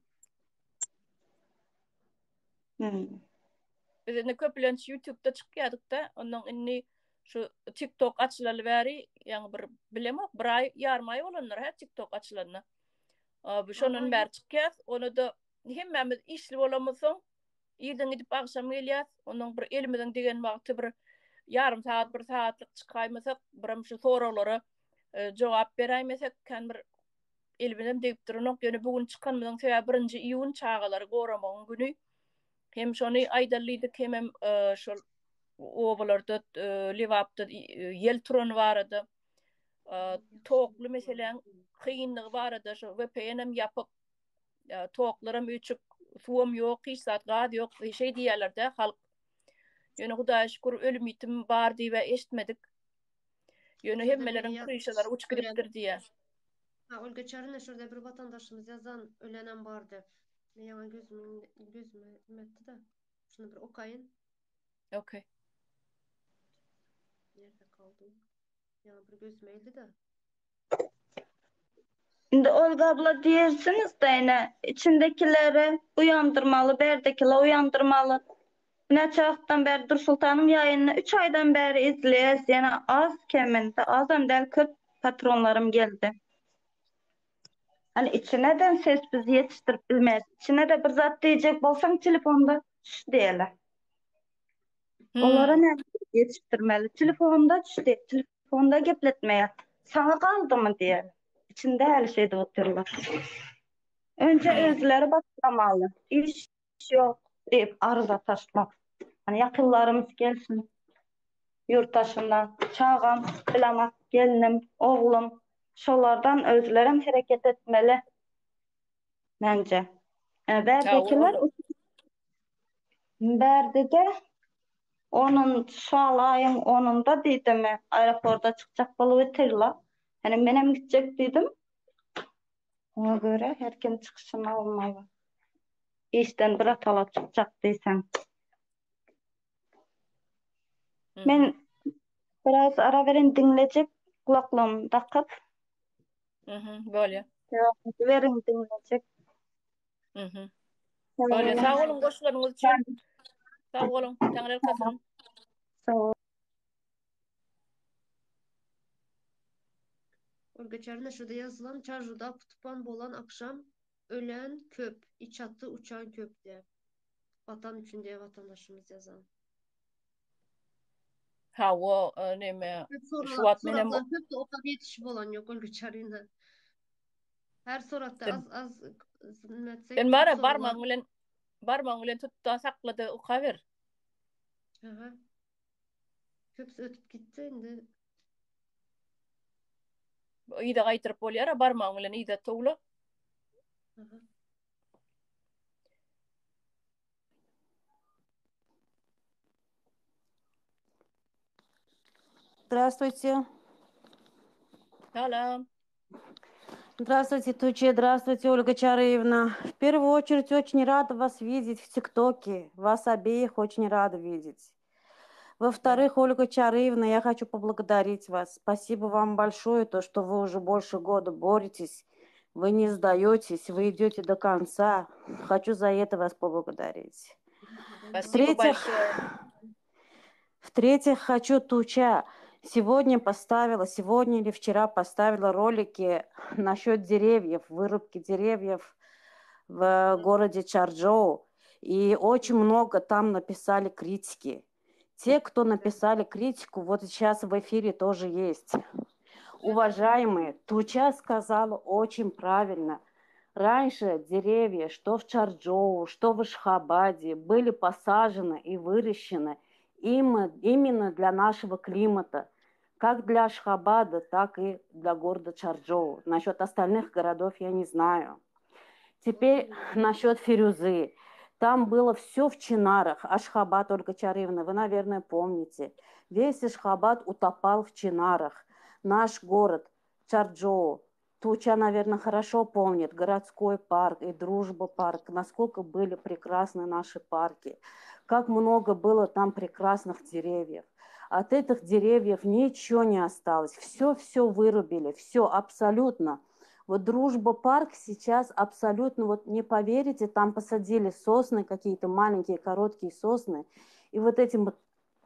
Biz indi köplenç YouTube'da çykýardyk da, ondan inni şu TikTok açylaly bäri, ýa-ni bir bilemok, bir aý ýarym aý bolanlar ha TikTok açylanyna. Bu şonun bäri çykýar, onu da hemmemiz işli bolamysoň, ýerden gidip akşam gelýär, ondan bir elimizden degen wagty bir ýarym saat, 1 saatlyk çykaýmasak, birim şu soraglary jogap beräýmesek, kan bir elimizden degip duranok, ýöne bugün çykanmyň sebäbi 1-nji iýun çağalary goramagyň güni. Hem şonu aýdallydyk, hem şol obalarda Lewapda yel turan barady. Toklu meselen kıyınlığı barady. Şu VPN'im ýapyp toklarym üçüp suwum ýok, hiç saat gaz ýok, şey diýerler de halk. Ýöne Hudaýa şükür ölüm ýitim bar diýip eşitmedik. Ýöne hemmeleriň kıyşalary uçup gidipdir diýär. Olga Çarına şurada bir vatandaşımız yazan ölenen bardı. Ýa-ni gözüme metdi da. Şunu bir okaýyn. Okay. Nerede kaldım? Ya bir gözüme eldi de. Indi Olga abla diýersiniz de ene içindekileri uyandırmalı, berdekiler uyandırmalı. Neçe wagtdan beri Dursultanyň ýaýyny 3 aýdan beri izleýäs, ýene az keminde, az hem del köp patronlarym geldi. Hani içine de ses bizi yetiştirip bilmez. İçine de bir zat diyecek bolsan telefonda düş diyeler. Onlara ne yetiştirmeli? Telefonda düş diye. Telefonda gepletmeye. Sana kaldı mı diye. İçinde her şeyde otururlar. Önce özleri başlamalı. İş yok deyip arıza taşmak. Hani yakınlarımız gelsin yurttaşından. Çağam, bilamak, gelinim, oğlum. Şolardan özlerim hareket etmeli bence. Berdekiler berde de onun şu ayın 10'unda dedim aeroporta çıkacak bulup bitirla. Hani benim gidecek dedim. Ona göre herkesin çıkışına olmalı. İşten bir atala çıkacak desem. Ben biraz ara verin dinleyecek kulaklığımı takıp. Böyle. Verin dinleyecek. Böyle. Sağ olun koşularınız için. Sağ olun. Tanrı kasın. Sağ ol. Geçen şurada yazılan Çarşıda Kutupan bolan akşam ölen köp, iç attı uçan köp diye. Vatan için diye vatandaşımız yazan. Ha o neme Hep şu at menem soratlar köp de o kadar yetişip olan yok Olguçar'ına. Her soratta az zannetsek ben köp bara sorular. barmağın bilen tuttu sakladı o kaver. Aha. Köpsü ötüp gitti indi. İyi de kaytırıp olyara barmağın bilen iyi de tuğlu. Aha. Здравствуйте. Salam. Здравствуйте, Тучи. Здравствуйте, Ольга Чараевна. В первую очередь, очень рада вас видеть в ТикТоке. Вас обеих очень рада видеть. Во-вторых, Ольга Чараевна, я хочу поблагодарить вас. Спасибо вам большое, то, что вы уже больше года боретесь. Вы не сдаетесь, вы идете до конца. Хочу за это вас поблагодарить. Спасибо большое. В-третьих, хочу Туча. Сегодня или вчера поставила ролики насчет деревьев, вырубки деревьев в городе Чарчжоу. И очень много там написали критики. Те, кто написали критику, вот сейчас в эфире тоже есть. Уважаемые, Туча сказала очень правильно. Раньше деревья, что в Чарчжоу, что в Ашхабаде, были посажены и выращены именно для нашего климата. Как для Ашхабада, так и для города Чарчжоу. Насчет остальных городов я не знаю. Теперь насчет Фирюзы. Там было все в чинарах. Ашхабад, Ольга Чараевна, вы, наверное, помните. Весь Ашхабад утопал в чинарах. Наш город Чарчжоу. Туча, наверное, хорошо помнит. Городской парк и Дружба парк. Насколько были прекрасны наши парки. Как много было там прекрасных деревьев. От этих деревьев ничего не осталось. Все вырубили. Все абсолютно. Вот Дружба парк сейчас абсолютно, вот не поверите, там посадили сосны, какие-то маленькие короткие сосны. И вот эти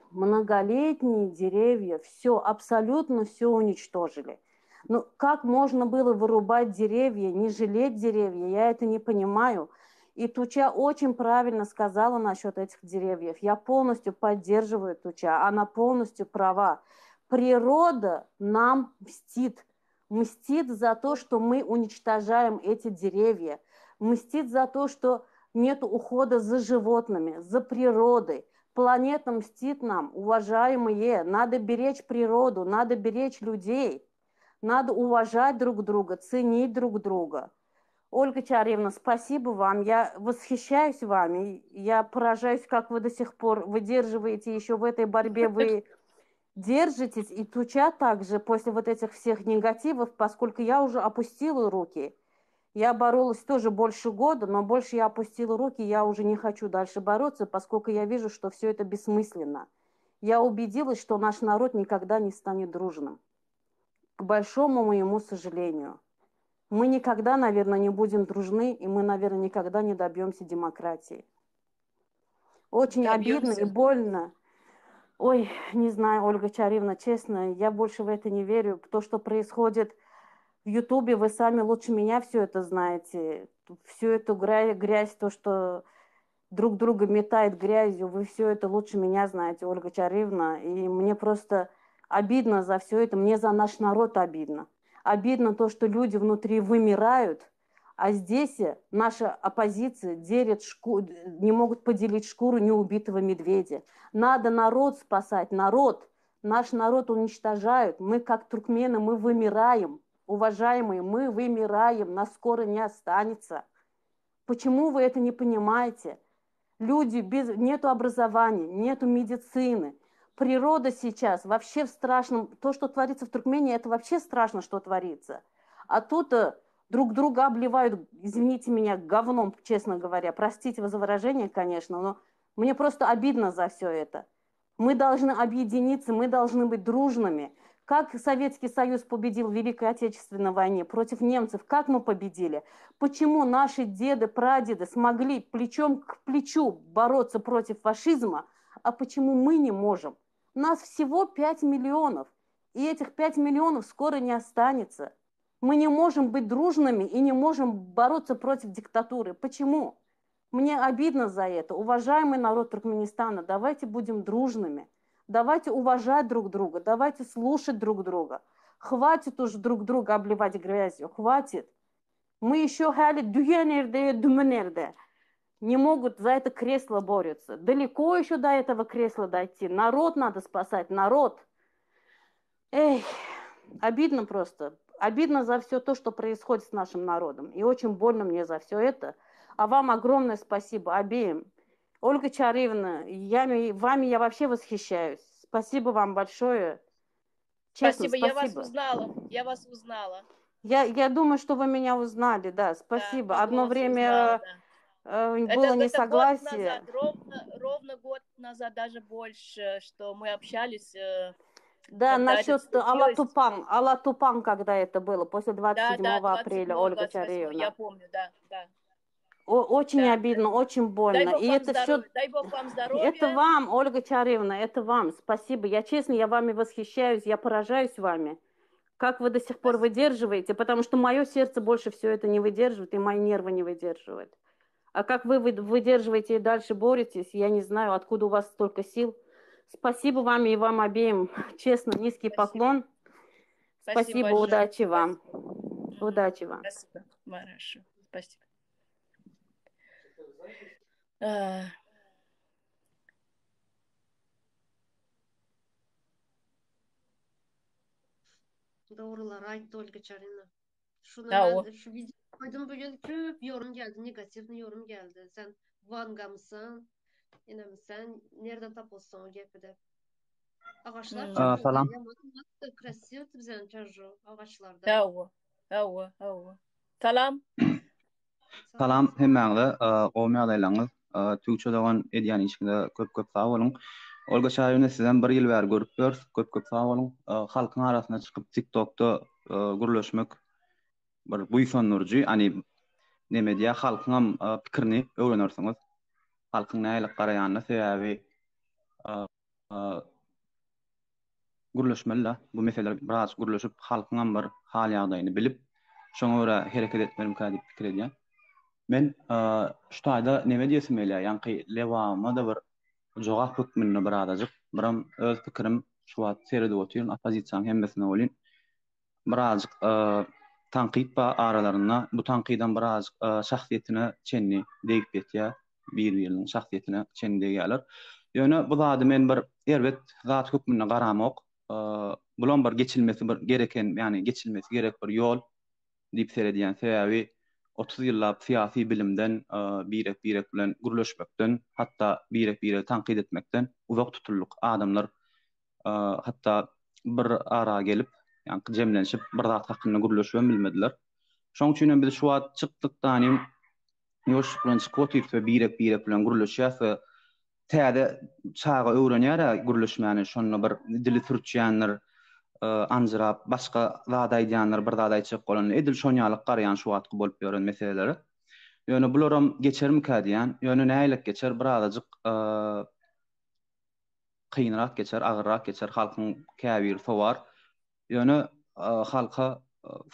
многолетние деревья, все, абсолютно все уничтожили. Ну, как можно было вырубать деревья, не жалеть деревья, я это не понимаю. И Туча очень правильно сказала насчет этих деревьев. Я полностью поддерживаю Туча, она полностью права. Природа нам мстит. Мстит за то, что мы уничтожаем эти деревья. Мстит за то, что нет ухода за животными, за природой. Планета мстит нам, уважаемые. Надо беречь природу, надо беречь людей. Надо уважать друг друга, ценить друг друга. Ольга Чараевна, спасибо вам. Я восхищаюсь вами. Я поражаюсь, как вы до сих пор выдерживаете еще в этой борьбе. Вы держитесь. И Туча также после вот этих всех негативов, поскольку я уже опустила руки. Я боролась тоже больше года, но больше я опустила руки. Я уже не хочу дальше бороться, поскольку я вижу, что все это бессмысленно. Я убедилась, что наш народ никогда не станет дружным. К большому моему сожалению. Мы никогда, наверное, не будем дружны, и мы, наверное, никогда не добьемся демократии. Очень обидно и больно. Ой, не знаю, Ольга Чараевна, честно, я больше в это не верю. То, что происходит в Ютубе вы сами лучше меня все это знаете. Всю эту грязь, то, что друг друга метает грязью, вы все это лучше меня знаете, Ольга Чаривна. И мне просто обидно за все это, мне за наш народ обидно. Обидно то, что люди внутри вымирают, а здесь наша оппозиция делит не могут поделить шкуру неубитого медведя. Надо народ спасать, народ. Наш народ уничтожают. Мы, как туркмены, мы вымираем. Уважаемые, мы вымираем, нас скоро не останется. Почему вы это не понимаете? Люди нету образования, нету медицины. Природа сейчас вообще в страшном... То, что творится в Туркмении, это вообще страшно, что творится. А тут друг друга обливают, извините меня, говном, честно говоря. Простите за выражение, конечно, но мне просто обидно за все это. Мы должны объединиться, мы должны быть дружными. Как Советский Союз победил в Великой Отечественной войне против немцев? Как мы победили? Почему наши деды, прадеды смогли плечом к плечу бороться против фашизма, а почему мы не можем? Нас всего 5 миллионов, и этих 5 миллионов скоро не останется. Мы не можем быть дружными и не можем бороться против диктатуры. Почему? Мне обидно за это. Уважаемый народ Туркменистана, давайте будем дружными. Давайте уважать друг друга, давайте слушать друг друга. Хватит уж друг друга обливать грязью, хватит. Мы еще не могут за это кресло бороться. Далеко еще до этого кресла дойти. Народ надо спасать, народ. Эй, обидно просто. Обидно за все то, что происходит с нашим народом. И очень больно мне за все это. А вам огромное спасибо обеим. Ольга Чаривна, вами я вообще восхищаюсь. Спасибо вам большое. Честно, спасибо. Я вас узнала. Я думаю, что вы меня узнали, да. Спасибо. Да, одно время было несогласие. Ровно год назад, даже больше, что мы общались. Да, насчет Алатупан, когда это было, после 27 апреля, Ольга Чаривна. Я помню, да. Очень обидно, очень больно. Дай Бог вам здоровья. Это вам, Ольга Чаривна, это вам. Спасибо. Я вами восхищаюсь, я поражаюсь вами. Как вы до сих пор выдерживаете, потому что мое сердце больше все это не выдерживает, и мои нервы не выдерживают. А как вы выдерживаете и дальше боретесь, я не знаю, откуда у вас столько сил. Спасибо вам и вам обеим. Честно, низкий поклон. Спасибо, удачи вам. Удачи вам. Спасибо. Хорошо. Спасибо. Doğrular aytdı Olga Çarina. Şunu şu video koydum bugün köp yorum geldi, negatif yorum geldi. Sen Van'ga mısın? Yine mi sen? Nereden tapılsın o gepide? Ağaçlar salam. Krasiv bizden çarjı ağaçlarda. Salam. Salam hemmäňize o ýagdaýlaryňyz Türkçe dogan edýän işinde köp sag bolun. Olga Çaривna sizden bir ýyl bäri görüp köp sag bolun. Halkyň arasyna çykyp TikTok'da gürleşmek bir buýsandyrjy, hani neme diýär, halkyň pikirini öwrenirsiňiz. Halkyň näle garaýanyna sebäbi gürleşmeli. Bu meseler biraz gürleşip halkyň bir hal ýagdaýyny bilip şoňa görä hereket etmelim diýip pikir edýän. Men şu taýda neme diýesim gelýär, ýa-ni lewama da bir jogap hukmyny bir adajyk, biram öz pikirim şu wagt seredip oturýan opozisiýanyň hemmesine bolýan. Birazjyk tanqid ba aralaryna, bu tanqydan birazjyk şahsiýetine çenli diýip ýetýär, bir-biriniň şahsiýetine çenli diýýärler. Ýöne bu zady men bir erbet zat hukmyny garamak, bulan bir geçilmesi bir gereken, ýani geçilmesi gerek bir ýol diýip seredýän sebäbi 30 ýyllap syýasy bilimden birek bilen gürleşmekden, hatda birek tanqid etmekden uzak tutuluk adamlar hatta bir ara gelip, ýani jemlenşip bir zat hakynda gürleşýän bilmediler. Şoň üçin biz şu wagt çykdykdan ýoş bilen çykyp oturup birek bilen gürleşýär, täze çağa öwrenýär gürleşmäni, şonu bir dili türkçeýänler anjyrap başga zat aýdýanlar bir zat aýçyk bolan edil şonýalyk garaýan şu wagt bolup ýören meseleleri. Ýöne bularam geçerim kädiýän, ýöne näýlik geçer, birazajyk kynrak geçer, agyrrak geçer, halkyň käbir sowar. Ýöne halka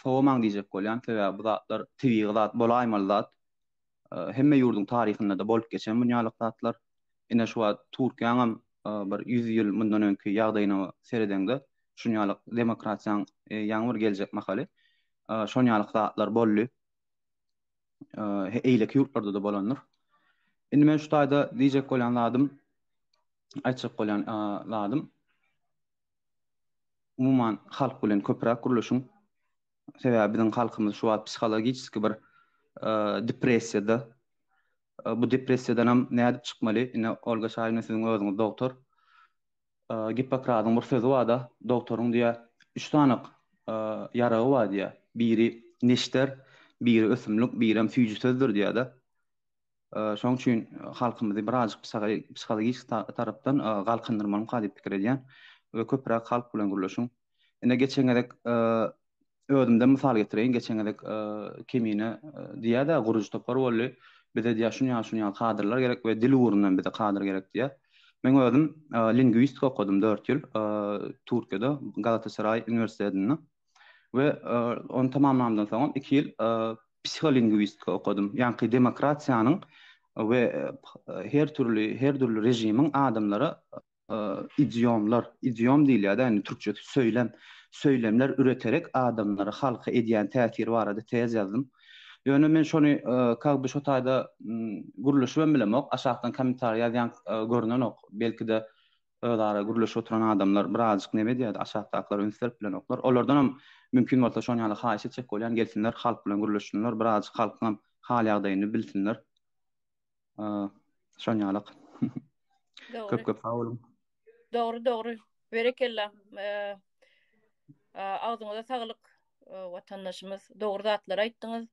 soğuman diyecek bolýan. Sebäbi bu zatlar tibiği zat bolaýmaly zat. Hemme ýurdun taryhynda da bolup geçen dünýalyk zatlar. Ine şu wagt Türkiýanyň bir 100 ýyl mundan öňki ýagdaýyna seredende şunýalyk demokrasiýaň ýaňy bir geljek mahaly. Şonýalyk zatlar boldy. Eýleki ýurtlarda da bolanlar. Indi men şu taýda diýjek bolan ladym, aýtjak bolan ladym. Umuman halk bilen köpräk guruluşyň sebäbi biziň halkymyz şu wagt psikologik bir depressiýada. Bu depressiýadan hem näde çykmaly? Ine Olga Şahin'e siziň özüňiz doktor. Hippokratyň bir sözü bar da, doktoruň diýär, 3 tanyk yaragy bar diýär. Biri neşter, biri ösümlük, biri hem süýji sözdür diýär da. Şoň üçin halkymyzy birazjyk psikologik tarapdan galkındyrmaly diýip pikir edýän we köpräk halk bilen guruluşyň. Ine geçen gerek özümden mysal getireýin, geçen gerek kemine diýär da guruj topar boldy. Bize diýär şunýa kadrlar gerek we dil urundan bize kadr gerek diýär. Men özüm lingwistik okudum 4 ýyl Türkiýede Galatasaray Üniversitesiinde we onu tamamlandan soň 2 ýyl psikolingwistik okudum. Ýani demokrasiýanyň we her türlü rejimiň adamlara idiom diýilýär, ýani türkçe söylemler üreterek adamlara halka edýän täsiri barada tez ýazdym. Ýöne men şonu kaby şu taýda guruluşy ben bilemok, aşagdan komentar ýazýan görünen ok. Belki de özara guruluşy oturan adamlar birazjyk neme diýär, aşagdaklar ünsler bilen oklar. Olardan hem mümkin bolsa şonu ýaly haýyş etjek bolýan gelsinler, halk bilen guruluşsunlar, birazjyk halkyň hal ýagdaýyny bilsinler. Şonu ýaly. Köp sag bolun. Doğru. Berekella. Ağzınıza sağlık vatandaşımız. Doğru zatlar aýtdyňyz.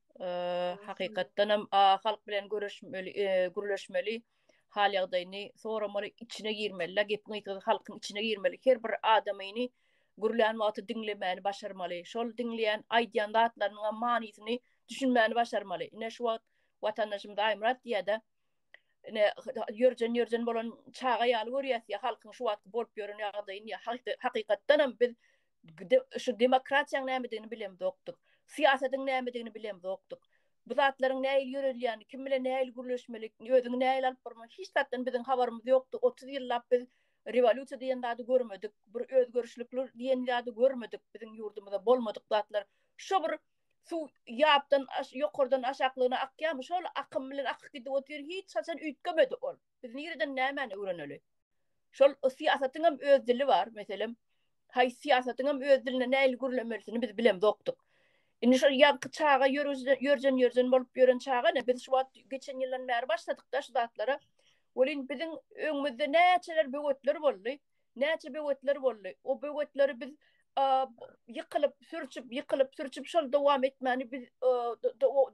Hakykatdan hem halk bilen görüşmeli, hal ýagdaýyny soramaly, içine girmeli, gepini halkyň içine girmeli. Her bir adamyny gurulýan wagty diňlemäni başarmaly. Şol diňleýän aýdýan zatlaryň manysyny düşünmäni başarmaly. Ine şu wagt vatandaşymyz Aýmurat diýär-de ýörjen bolan çaga ýaly görýäs, halkyň şu wagt bolup ýören ýagdaýyny hakykatdan hem biz şu demokrasiýaň nämedigini bilemdi oktuk. Siýasatyň nämedigini bilemdi oktuk. Bu zatlaryň näil ýörelýäni, kim bilen näil guruluşmaly, özüňi näil alyp barmaly, hiç zatdan biziň habarymyz ýokdy. 30 ýyllap biz revolýusiýa diýen zady görmedik, bir özgörüşlikler diýen zady görmedik, biziň ýurdumyzda bolmadyk zatlar. Şo bir su ýapdan ýokurdan aşaklygyna akýamy, şol akym bilen akyp gidip otyr hiç saçan üýtgemedi ol. Biz nireden näme öwreneli? Şol siýasatyň hem öz dili bar, meselem. Hay siýasatyň hem öz diline näil gurulamelisini biz bilemdi oktuk. Indi şol ýanky çaga ýörjen bolup ýören çaga ne biz şu wagt geçen ýyldan bäri başladyk da şu zatlara. Olin biziň öňümizde näçeler böwetler boldy. O böwetleri biz ýykylyp sürçüp şol dowam etmäni biz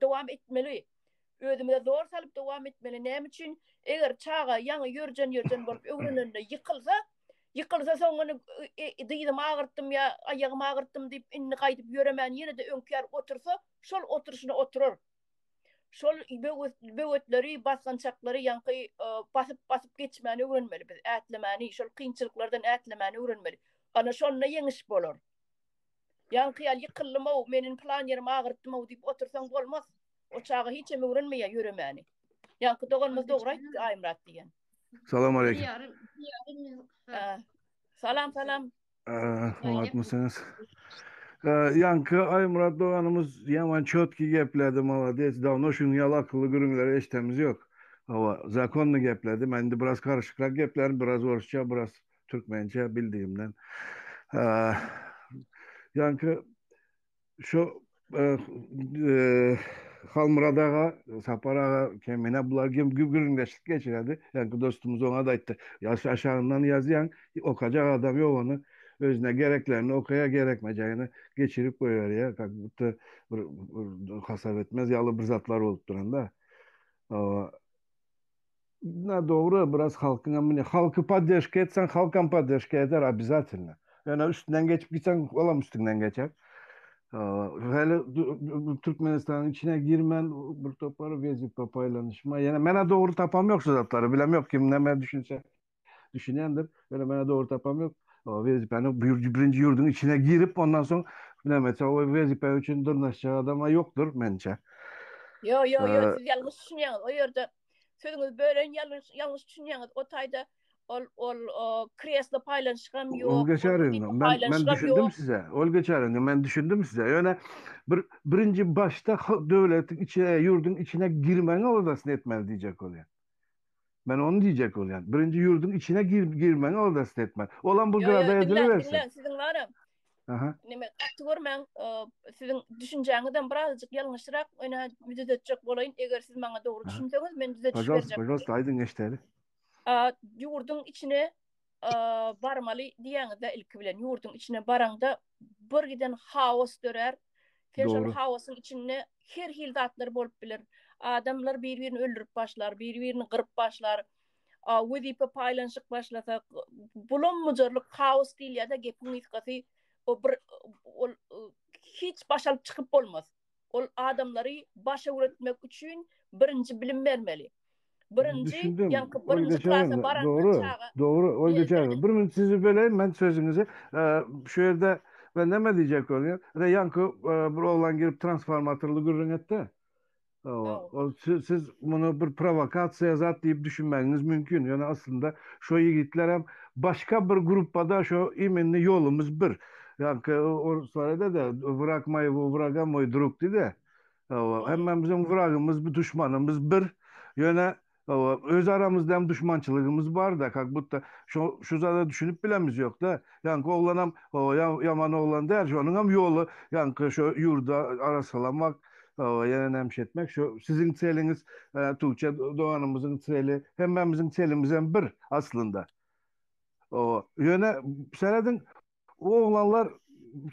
dowam etmeli. Özümize zor salyp dowam etmeli. Näme üçin? Eger çaga ýaňy ýörjen bolup öwrenende ýykylsa soňra diýdim agyrtdym ýa aýagymy agyrtdym diýip inni gaýdyp ýöremän ýene de öňkär otursa şol oturuşyna oturar. Şol böwetleri basgançaklary ýanky basyp geçmäni öwrenmeli biz. Ätlemäni, şol kynçylyklardan ätlemäni öwrenmeli. Ana şonda ýeňiş bolar. Ýanky ýykylma, meniň plan ýerim agyrtdym diýip otursaň bolmaz. O çaga hiç hem öwrenmeýär ýöremäni. Ýanky doganymyz dogry aýtdy Aýmurat diýen. Salam aleyküm. Salam. Holat mısınız? Yankı Aýmurat doganymız yaman çötki geplerdi malades. Davno şunu ýaly akylly gürüňleri eşitemiz ýok. Hawa zakonny geplerdi. Men de biraz karışıkrak geplerim, biraz orusça, biraz türkmençe bildiğimden. Yankı şu Halmuradaga, Saparaga, Kemine bular güründeşlik geçirdi. Yani dostumuz ona da aytdı. Yaş aşağından yazıyan okacak adam yok onu. Özüne gereklerini okaya gerekmeyeceğini geçirip koyuyor ya. Bu hasap etmez yalı bir zatlar olup duran da. Ne doğru biraz halkı поддержка etsen halkan поддержка eder обязательно. Yani üstünden geçip gitsen olam üstünden geçer. Hele Türkmenistan'ın içine girmen bir toparı vaziyet paylaşma. Yani mena doğru tapam yok zatları. Bilem yok kim ne düşünendir. Böyle mena doğru tapam yok. Vaziyet birinci yurdun içine girip ondan sonra Bilemetse o vezipe için dırnaşacak adama yoktur bence. Yo yo yo, Ee, siz yanlış düşünýäňiz. O ýerde sözüňiz bölen yanlış düşünýäňiz. O taýda ol kreslo paýlanşykam ýok, Olga ol Çağrı'nın wezipä ben paýlanşykam düşündüm ýok. size. Olga Çağrı'nın ben düşündüm size. Yani birinci başta devletin içine, yurdun içine girmeni oradasın etmez diyecek oluyor. Ben onu diyecek oluyor. Birinci yurdun içine girmeni oradasın etmez. Olan bu Yo yo, grada ediliversin. dinlen sizin varım. Aha. Nime gatty görmäň, sizin düşünjäňizden birazjyk ýalňyşyrak öňe düzeltjek bolaýyn. Eger siz maňa dogry Aha. düşünseňiz, men düzeltiş Pajals, berjek. aydın geçteri. Yurdun içine barmaly diýäňizde ilki bilen yurdun içine baranda bir giden haos dörer. Şol Doğru. haosyň içinde her hil zatlar bolup biler. Adamlar bir-birini öldürüp başlar, bir-birini gyrıp başlar. Wezipe paýlanşyk başlasa, bulanmajarlyk haos diýilýär-de gepin ýetgisi o bir hiç başalyp çykyp bolmaz. Ol adamlary başa öwretmek üçin birinci bilim bermeli. Birinci, Düşündüm. yankı Olga birinci Çağrı, klasa barandan doğru. çağa. Doğru. Olga Çağrı. Bir minut sizi böleyim ben sözünüzü. Şu yerde ben ne diyecek oluyor? Yankı bir oğlan girip transformatörlü gürrün etti. Siz bunu bir provokasiya zat deyip düşünmeniz mümkün. Yani aslında şu yigitler hem başka bir gruppada şu iminli yolumuz bir. Yani o sırada da bırakmayı bu bırakamayı duruk dedi. Hemen bizim bırakımız bir düşmanımız bir. Yani öz aramızda hem düşmançılığımız var da kakbutta şu zada düşünüp bilemiz yok da. Yani oğlanam yaman oğlan der. Şu onun hem yolu yani şu yurda arasalamak yana nemşetmek şu sizin seliniz Tuğçe Doğan'ımızın seli hem bizim selimizden bir aslında. Yöne senedin o oğlanlar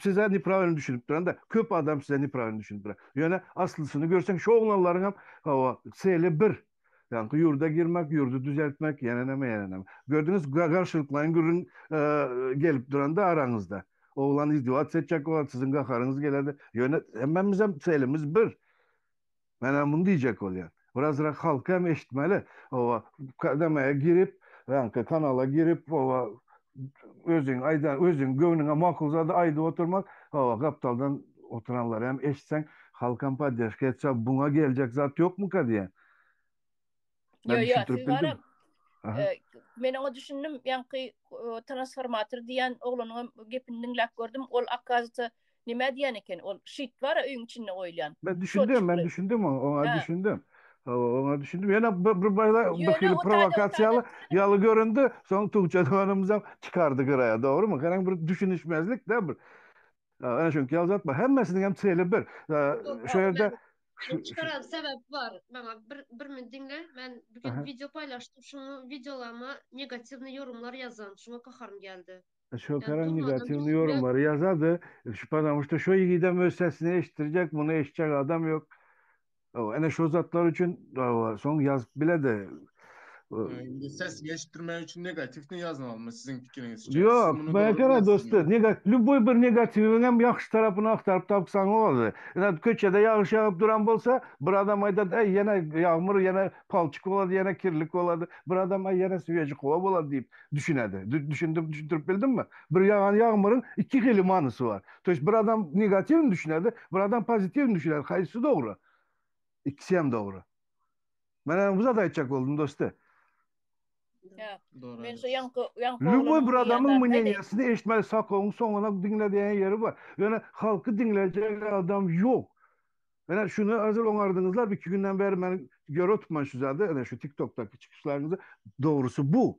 size nipravını düşünüp duran da köp adam size nipravını düşünüp duran. Yöne aslısını görsen şu oğlanların hem seli bir. Yani yurda girmek, yurdu düzeltmek, yeneneme. Gördünüz karşılıklayın gürün gelip duran da aranızda. Oğlan izdivat edecek olan sizin kakarınız geledi. Yöne hemen bizim selimiz bir. Ben bunu diyecek oluyor. Biraz da halka hem eşitmeli. Kademeye girip, yani kanala girip, özün gönlüne makulzada ayda oturmak, kaptaldan oturanlar hem eşitsen halkan padyaşka etse buna gelecek zat yok mu ka diye. Ben Yo, düşüntürüp siz bildim. varım. Men onu düşündüm, yankı transformatör diyen oğlanın gepini dinlep gördüm. Ol akkazı nime diýen eken? Ol şit var öýüň içinde oýlan. Ben düşündüm ona düşündüm. Ona düşündüm. Yine bir Yöne o provokasyalı yalı göründü. Sonra Tuğçe Doğan'ımıza çıkardı gıraya. Doğru mu? Karan bir düşünüşmezlik de bir. En çünkü yazatma. Hemmesinin hem seyli bir. Şöyle çıkaran sebep var. Bana bir min dinle. Ben bugün video paylaştım. Şunu videolarıma negatifli yorumlar yazan. Şuna kaharım geldi. Şu karan durmadan negatifli yorumları yazardı. Şu işte şu yiğidem öz sesini eşittirecek. Bunu eşitecek adam yok. Ene şu zatlar için son yaz bile de Ses geçirme için negatifini yazmam mı sizin fikrinizce? yok, Siz bunu ben doğru kere bilirsiniz. dostu. Любой bir negatifin hem yaxşı tarafını aktarıp tapsan olur. Yani köçede yağış yağıp duran bolsa, bir adam ayda yine yağmur, yine palçık oladı, yine kirlik oladı. Bir adam ay yine süvecik kova oladı deyip düşünedi. Düşündürüp bildin mi? Bir yağan yağmurun iki hili manısı var. Toş bir adam negatif mi düşünedi, bir adam pozitif mi düşünedi? Hayırlısı doğru. İkisi hem doğru. Ben bu zat aytacak oldum dostu. Doğru. Men şu yankı Любой bir adamın diýenler, münenyasını eşitmeli sakonun sonuna dinlediğin yeri var. Yani halkı dinleyecek adam yok. Yani şunu hazır onardınızlar bir iki günden beri ben göre tutman şu zaten. Yani şu TikTok'taki çıkışlarınızda doğrusu bu.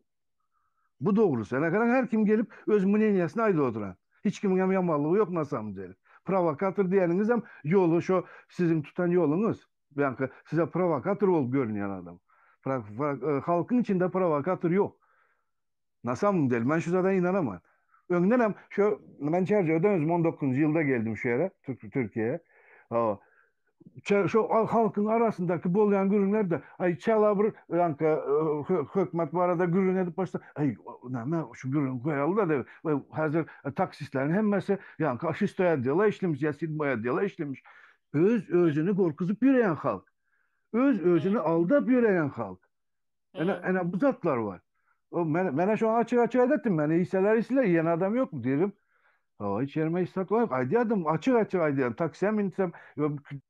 Bu doğrusu. Yani her kim gelip öz münenyasına ayrı oturan. Hiç kimin hem yamallığı yok nasıl diyelim. Provokatör diyeniniz hem yolu şu sizin tutan yolunuz. Yani size provokatör olup görünen adam. Halkın içinde provokatör yok. Nasıl değil? Ben şu zaten inanamam. Önden hem şu ben Çerçeve'den 19. yılda geldim şu yere Türkiye'ye. Şu halkın arasındaki bolayan gürünler de ay çalabır yankı hükümet bu arada gürün edip başta ay ne şu gürün koyalı da de hazır taksistlerin hemmesi yankı aşistoya diyorlar işlemiş ya sidmaya diyorlar işlemiş. Özünü korkuzup yürüyen halk. Özünü aldap yürüyen halk. Yani bu zatlar var. Bana şu an açık ettim. Beni hisseler yiyen adam yok mu diyelim. Hiç yerime istat var. Aydiyadım açık aydiyadım. Taksiye minsem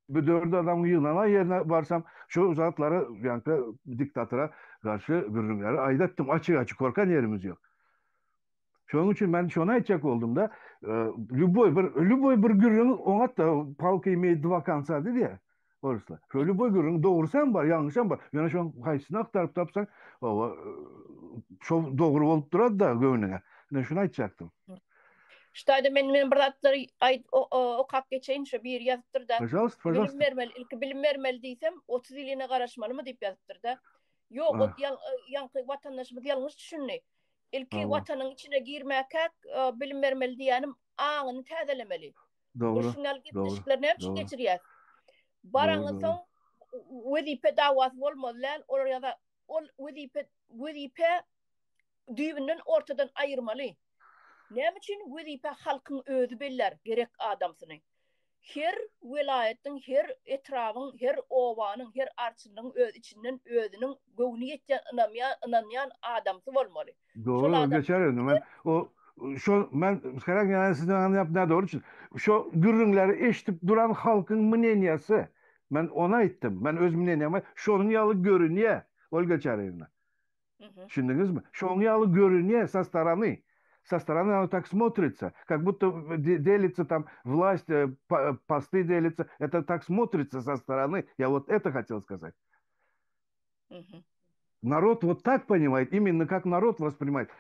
bir dört adam yığınana yerine varsam şu zatlara yani diktatora karşı gürrümleri aydattım. Açık korkan yerimiz yok. Şunun için ben şuna aytacak oldum da Lüboy bir gürrün ona da palkı yemeği vakansa dedi ya. Orası. Şu Lüboy gürrün doğrusan var, yanlışan var. Yani şu kaysını aktarıp tapsan şu doğru olup durad da göğününe. Ben şuna aytacaktım. Ştayda men biratlar ay o kap geçeyin şu bir yazıptır da. Пожалуйста, Bilim пожалуйста. vermeli, ilk bilim vermeli diysem 30 yılına garaşmalı mı deyip yazıptır da. Yok o yankı vatandaşımız yanlış düşünni. İlki Allah. vatanın içine girmek bilim vermeli diyenim ağını təzelemeli. Doğru. Oşunal Doğru. gitmişlikler ne için Doğru. geçiriyaz? Doğru. Baranın son vezipe davası olmalılar. Oraya da vezipe düğünün ortadan ayırmalı. Ne için vezipe halkın özü biller gerek adamsını. Her vilayetin, her etrafın, her ovanın, her arçının öz içinden özünün göwniyetçe inanmayan adamsı olmalı. Doğru geçer ben o şu ben herhangi yani sizden anlayıp doğru için şu gürrünleri eşitip duran halkın mıneniyası ben ona ettim. Ben öz mıneniyama şunun yalı görünüyor. Olga Çarayevna. Düşündünüz mü? Şunun yalı görünüyor со стороны. Со стороны оно так смотрится, как будто делится там власть, посты делятся. Это так смотрится со стороны. Я вот это хотел сказать. Народ вот так понимает, именно как народ воспринимает.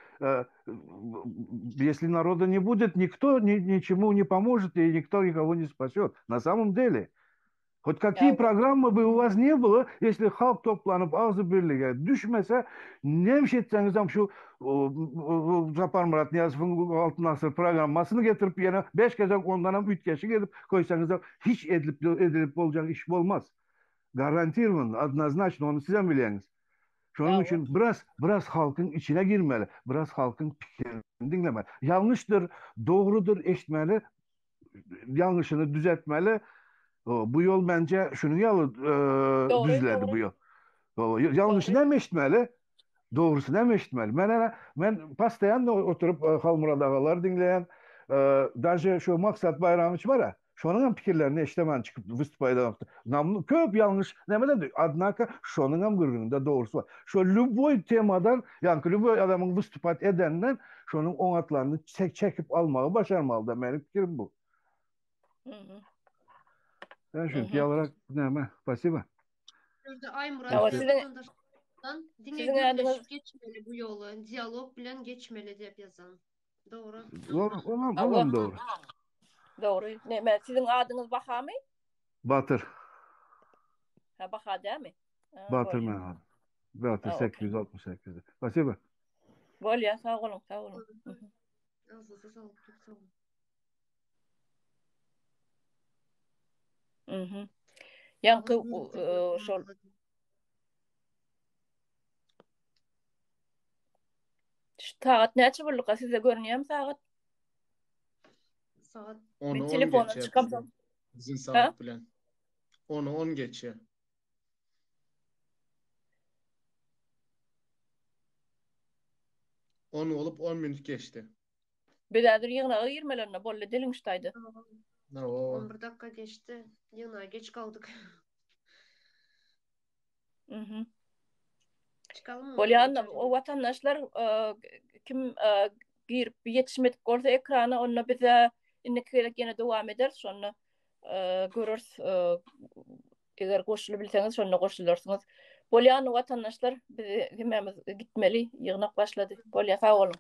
Если народа не будет, никто ничему не поможет и никто никого не спасет. На самом деле. Хоть какие программы бы у вас не было, если halk toplanıp ağzı birliğe düşmese, neymiş etseniz şu Zapar Murat Niyazov'un altın asır programmasını getirip yine 5 kez ondan 3 kişi gelip koysanız da hiç edilip olacak iş olmaz. Garantiyorum, однозначно onu size bileniz. Şunun için biraz halkın içine girmeli. Biraz halkın fikrini dinlemeli. Yanlıştır, doğrudur eşitmeli. Yanlışını düzeltmeli. Bu yol bence şunu düzledi bu yol. Yanlışını hem eşitmeli. Doğrusunu hem eşitmeli. Ben pastayan da oturup Halmurat ağalar dinleyen даже şu Maksat Bayramovich var ya şonun fikirlerini eşitemen çıkıp выступайda namlı köp yanlış demeden однако şonun hem gırgınında doğrusu var. Şu любой temadan yani любой adamın выступать edenden şonun onatlarını çekip almayı başarmalı da benim fikrim bu. Ben çünkü olarak neyme? Спасибо. Şurada Ay Murat dinleşip geçmeli bu yolu. Diyalog bilen geçmeli diye yazan. Doğru. Olam doğru. Doğru. Ne sizin adınız Baha mı? Batır. Ha Baha değil mi? Batır ben adım. Batır 868'de. Спасибо. Gol ya sağ olun. Ağzınıza sağlık. Çok sağ olun. Yankı şol saat neçe bulduk size görünüyor saat? Saat 10'u 10 telefondan geçe. çıkamam. Bizim saat bilen. 10'u 10 geçe. On olup 10 minut geçti. Bedadır yığına ayırmalarına bolle delinçtaydı. 11 dakika geçti. Yığına geç kaldık. Çıkalım mı? Bolyanna o vatandaşlar kim girip yetişmedik orta ekrana onunla bize innekerek yine devam eder sonra görürüz eğer koşulabilseniz sonra koşulursunuz. Bolyanna vatandaşlar bize hemimiz gitmeli yığınak başladı. Bolya sağ olun.